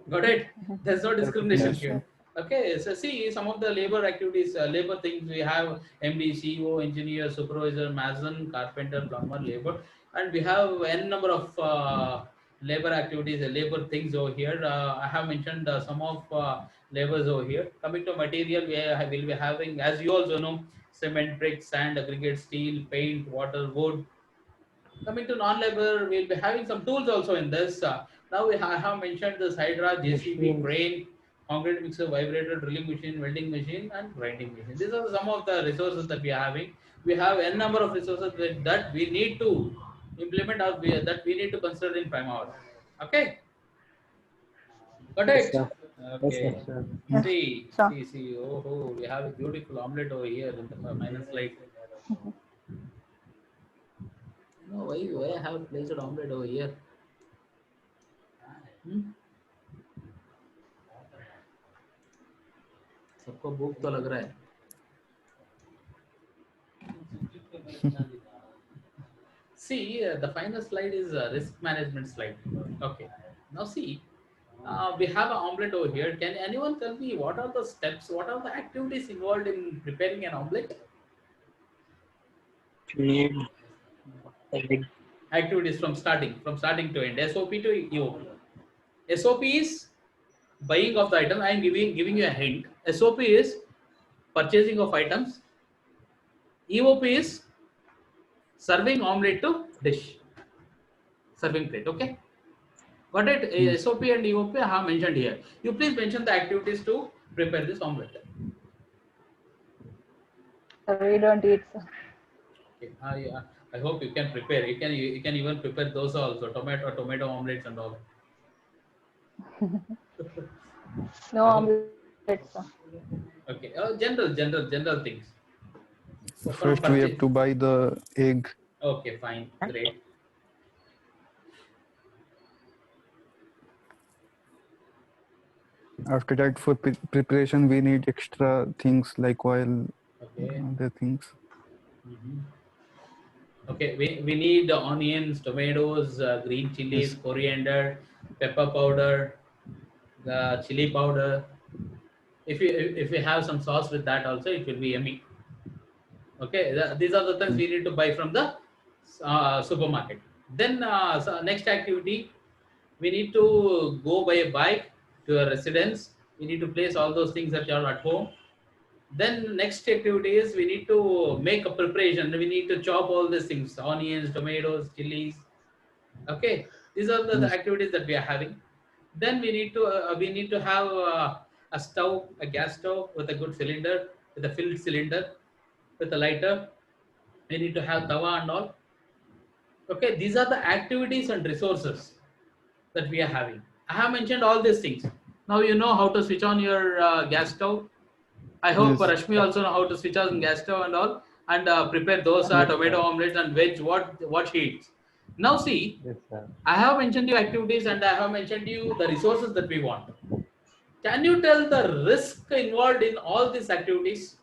Got it? There's no discrimination Yes, here. Okay, so see some of the labor activities, labor things we have: MD, CEO, engineer, supervisor, mason, carpenter, plumber, labor, and we have n number of labor activities, labor things over here. I have mentioned some of labors over here. Coming to material, will be having, as you also know, cement, bricks, sand, aggregate, steel, paint, water, wood. Coming to non-labor, we'll be having some tools also in this. Now I have mentioned this Hydra, JCB, Machines. crane, concrete mixer, vibrator, drilling machine, welding machine, and grinding machine. These are some of the resources that we are having. We have n number of resources that we need to implement or that we need to consider in Primavera. Okay, got Yes, it? sir. Yes, Okay. Yes, sir. Yes, sir. See. Oh, we have a beautiful omelette over here in the minus slide. No, why I have placed omelette over here? सबको भूख तो लग रहा है. See, the final slide is a risk management slide. Okay. Now see, we have an omelette over here. Can anyone tell me what are the steps, what are the activities involved in preparing an omelette? You need egg. Activities from starting to end. SOP to EOP. SOP is buying of the item. I am giving you a hint. SOP is purchasing of items. EOP is serving omelette to dish. Serving plate. Okay. Got it? Yes. SOP and EOP I have mentioned here. You please mention the activities to prepare this omelette. We don't eat, sir. Okay. I hope you can prepare. You can even prepare those also. Tomato omelets and all. No omelette, sir. Okay. General things. So from First, we have to buy the egg. Okay, fine, great. After that, for preparation, we need extra things like oil, Okay. other things. Mhm. Okay, we need onions, tomatoes, green chilies, Yes. coriander, pepper powder, the chili powder. If you have some sauce with that also, it will be yummy. Okay, these are the things we need to buy from the supermarket. Then so next activity, we need to go by a bike to a residence. We need to place all those things that are at home. Then next activity is we need to make a preparation. We need to chop all these things: onions, tomatoes, chilies. Okay, these are the Yes. activities that we are having. Then we need to have a stove, a gas stove with a good cylinder, with a filled cylinder, with a lighter. We need to have tawa and all. Okay, these are the activities and resources that we are having. I have mentioned all these things. Now you know how to switch on your gas stove. I hope Yes. Rashmi also know how to switch on gas stove and all, and prepare those Yes, tomato sir. omelets and veg what she eats. Now see, Yes, sir. I have mentioned you activities and I have mentioned you the resources that we want. Can you tell the risk involved in all these activities?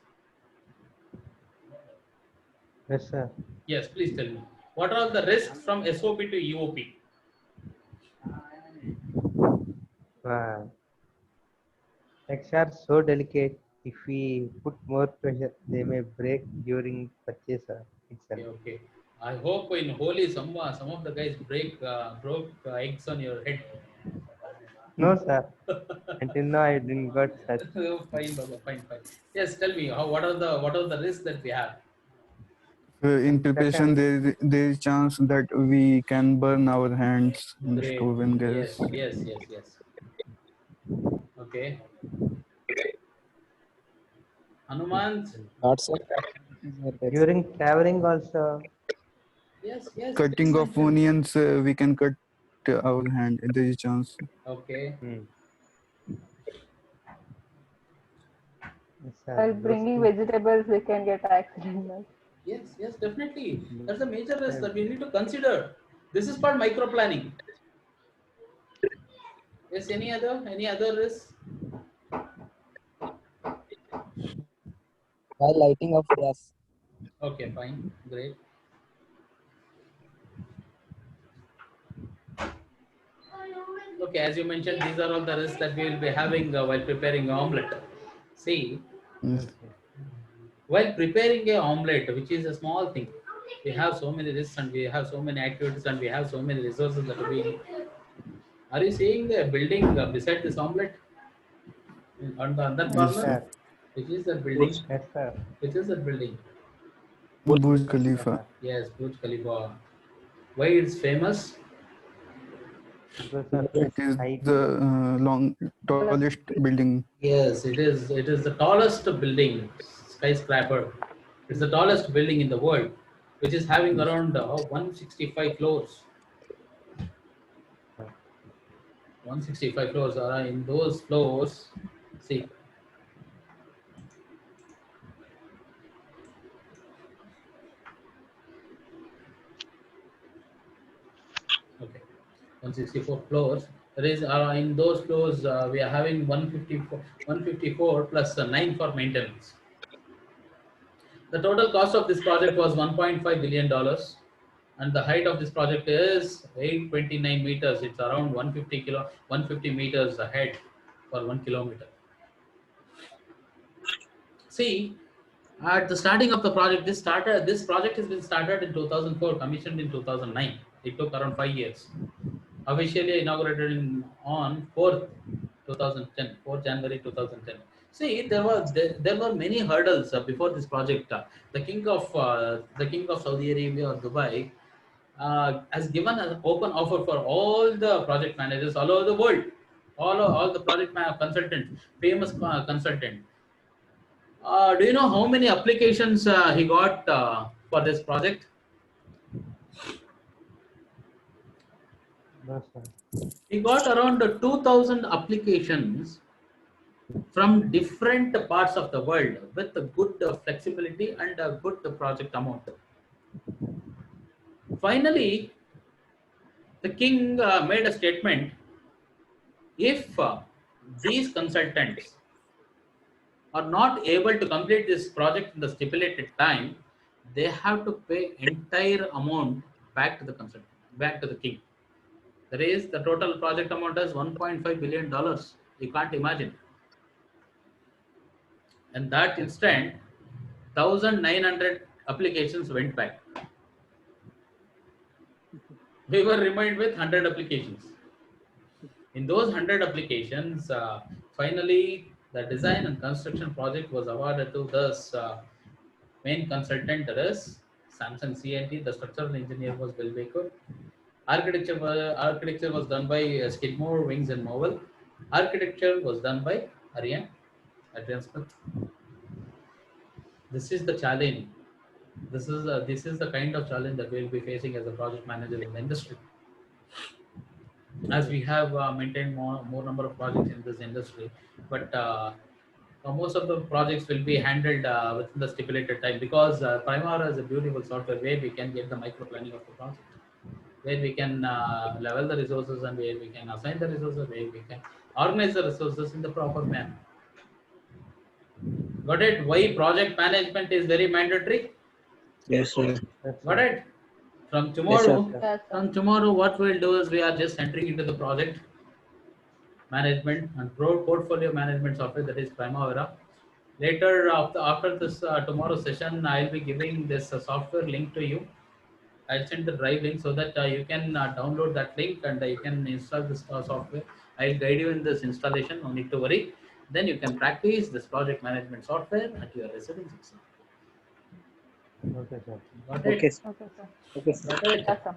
Yes, sir. Yes, please tell me. What are the risks from SOP to EOP? Eggs are so delicate. If we put more pressure, they may break during purchase itself. Okay. I hope in Holi some of the guys broke eggs on your head. No, sir. Until now, I didn't got such. Fine, Baba, fine. Yes, tell me what are the risks that we have? In preparation, there is chance that we can burn our hands in the Great. stove and Yes, gas. yes. Okay. Hanuman. Not sir. During traveling also, Yes. Please Cutting of mention. onions, we can cut our hand. There is chance. Okay. yes, sir. While Those bringing things- vegetables, we can get accidents. Yes, definitely. That's a major risk that we need to consider. This is called micro planning. Yes, any other risk? While lighting of gas. Okay, fine, great. Okay, as you mentioned, these are all the risks that we will be having while preparing omelette. See, Yes. while preparing a omelette, which is a small thing, we have so many risks and we have so many activities and we have so many resources that we. Are you seeing the building beside this omelette on the other Yes, corner? sir. Which is that building? Yes, sir. Which is that building? Burj Khalifa. Yes, Burj Khalifa. Why it's famous? Because of It its is height. the tallest building. Yes, it is. It is the tallest building, skyscraper. It's the tallest building in the world, which is having around 165 floors. 165 floors are in those floors. See, okay, 164 floors. There is in those floors we are having 154 plus 9 for maintenance. The total cost of this project was $1.5 billion, and the height of this project is 829 meters. It's around 150 meters ahead for 1 kilometer. See, at the starting of the project, this project has been started in 2004, commissioned in 2009. It took around 5 years. officially inaugurated on 4th 2010, 4th January 2010. See, there were many hurdles before this project. The king of Saudi Arabia or Dubai has given an open offer for all the project managers all over the world, all the consultants, famous consultant. Do you know how many applications he got for this project? No, sir. He got around 2,000 applications from different parts of the world with a good flexibility and a good project amount. Finally, the king made a statement: if these consultants are not able to complete this project in the stipulated time, they have to pay entire amount back to the consultant, back to the king. That is, the total project amount is $1.5 billion. You can't imagine. And that instant, 1,900 applications went back. We were remained with 100 applications. In those 100 applications, finally, the design and construction project was awarded to this main consultant, that is Samsung C&T. The structural engineer was Bill Baker. Architecture was done by Skidmore, Wings and Mobile. Architecture was done by Adrian Smith. This is the challenge. This is the kind of challenge that we'll be facing as a project manager in the industry. As we have maintained more number of projects in this industry, but most of the projects will be handled within the stipulated time, because Primavera is a beautiful software where we can get the micro planning of the project, where we can level the resources and where we can assign the resources, where we can organize the resources in the proper manner. Got it? Why project management is very mandatory? Yes, sir. Got it? From Yes, tomorrow, sir. Yes, sir. from tomorrow, what we'll do is we are just entering into the project management and portfolio management software, that is Primavera. Later, after this tomorrow session, I'll be giving this software link to you. I'll send the drive link so that you can download that link and you can install this software. I'll guide you in this installation, no need to worry. Then you can practice this project management software at your residence itself. Okay, sir. Got it? Okay, sir. Okay, sir. Okay, sir. Got it? Yes, sir.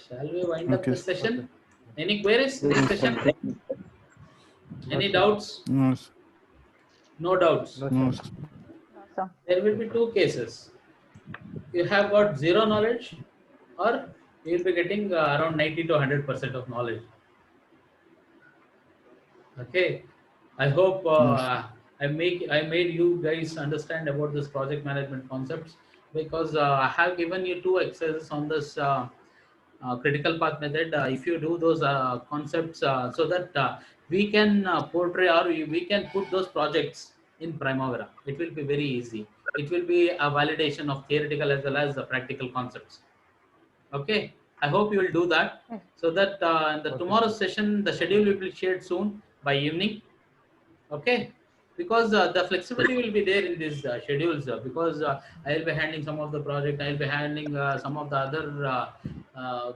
Shall we wind up Okay, this sir. session? Any queries? This session? Thank you. Any doubts? No, sir. No doubts. No, No, sir. sir. No, sir. There will be two cases. You have got zero knowledge, or you will be getting around 90 to 100% of knowledge. Okay. I hope I made you guys understand about this project management concepts, because I have given you two exercises on this critical path method. If you do those concepts, so that we can portray, or we can put those projects in Primavera, it will be very easy. It will be a validation of theoretical as well as the practical concepts. Okay, I hope you will do that, Yes. so that in the Okay. tomorrow's session, the schedule will be shared soon by evening. Okay, because the flexibility will be there in these schedules, because I will be handling some of the project, I will be handling some of the other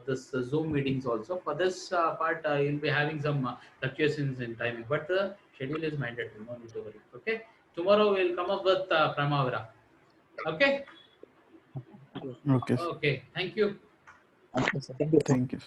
this Zoom meetings also. For this part, you will be having some fluctuations in timing, but the schedule is mandatory, no need to worry. Okay, tomorrow we will come up with Primavera. Okay, Okay, sir. okay, thank you. Thank you, sir. Thank you.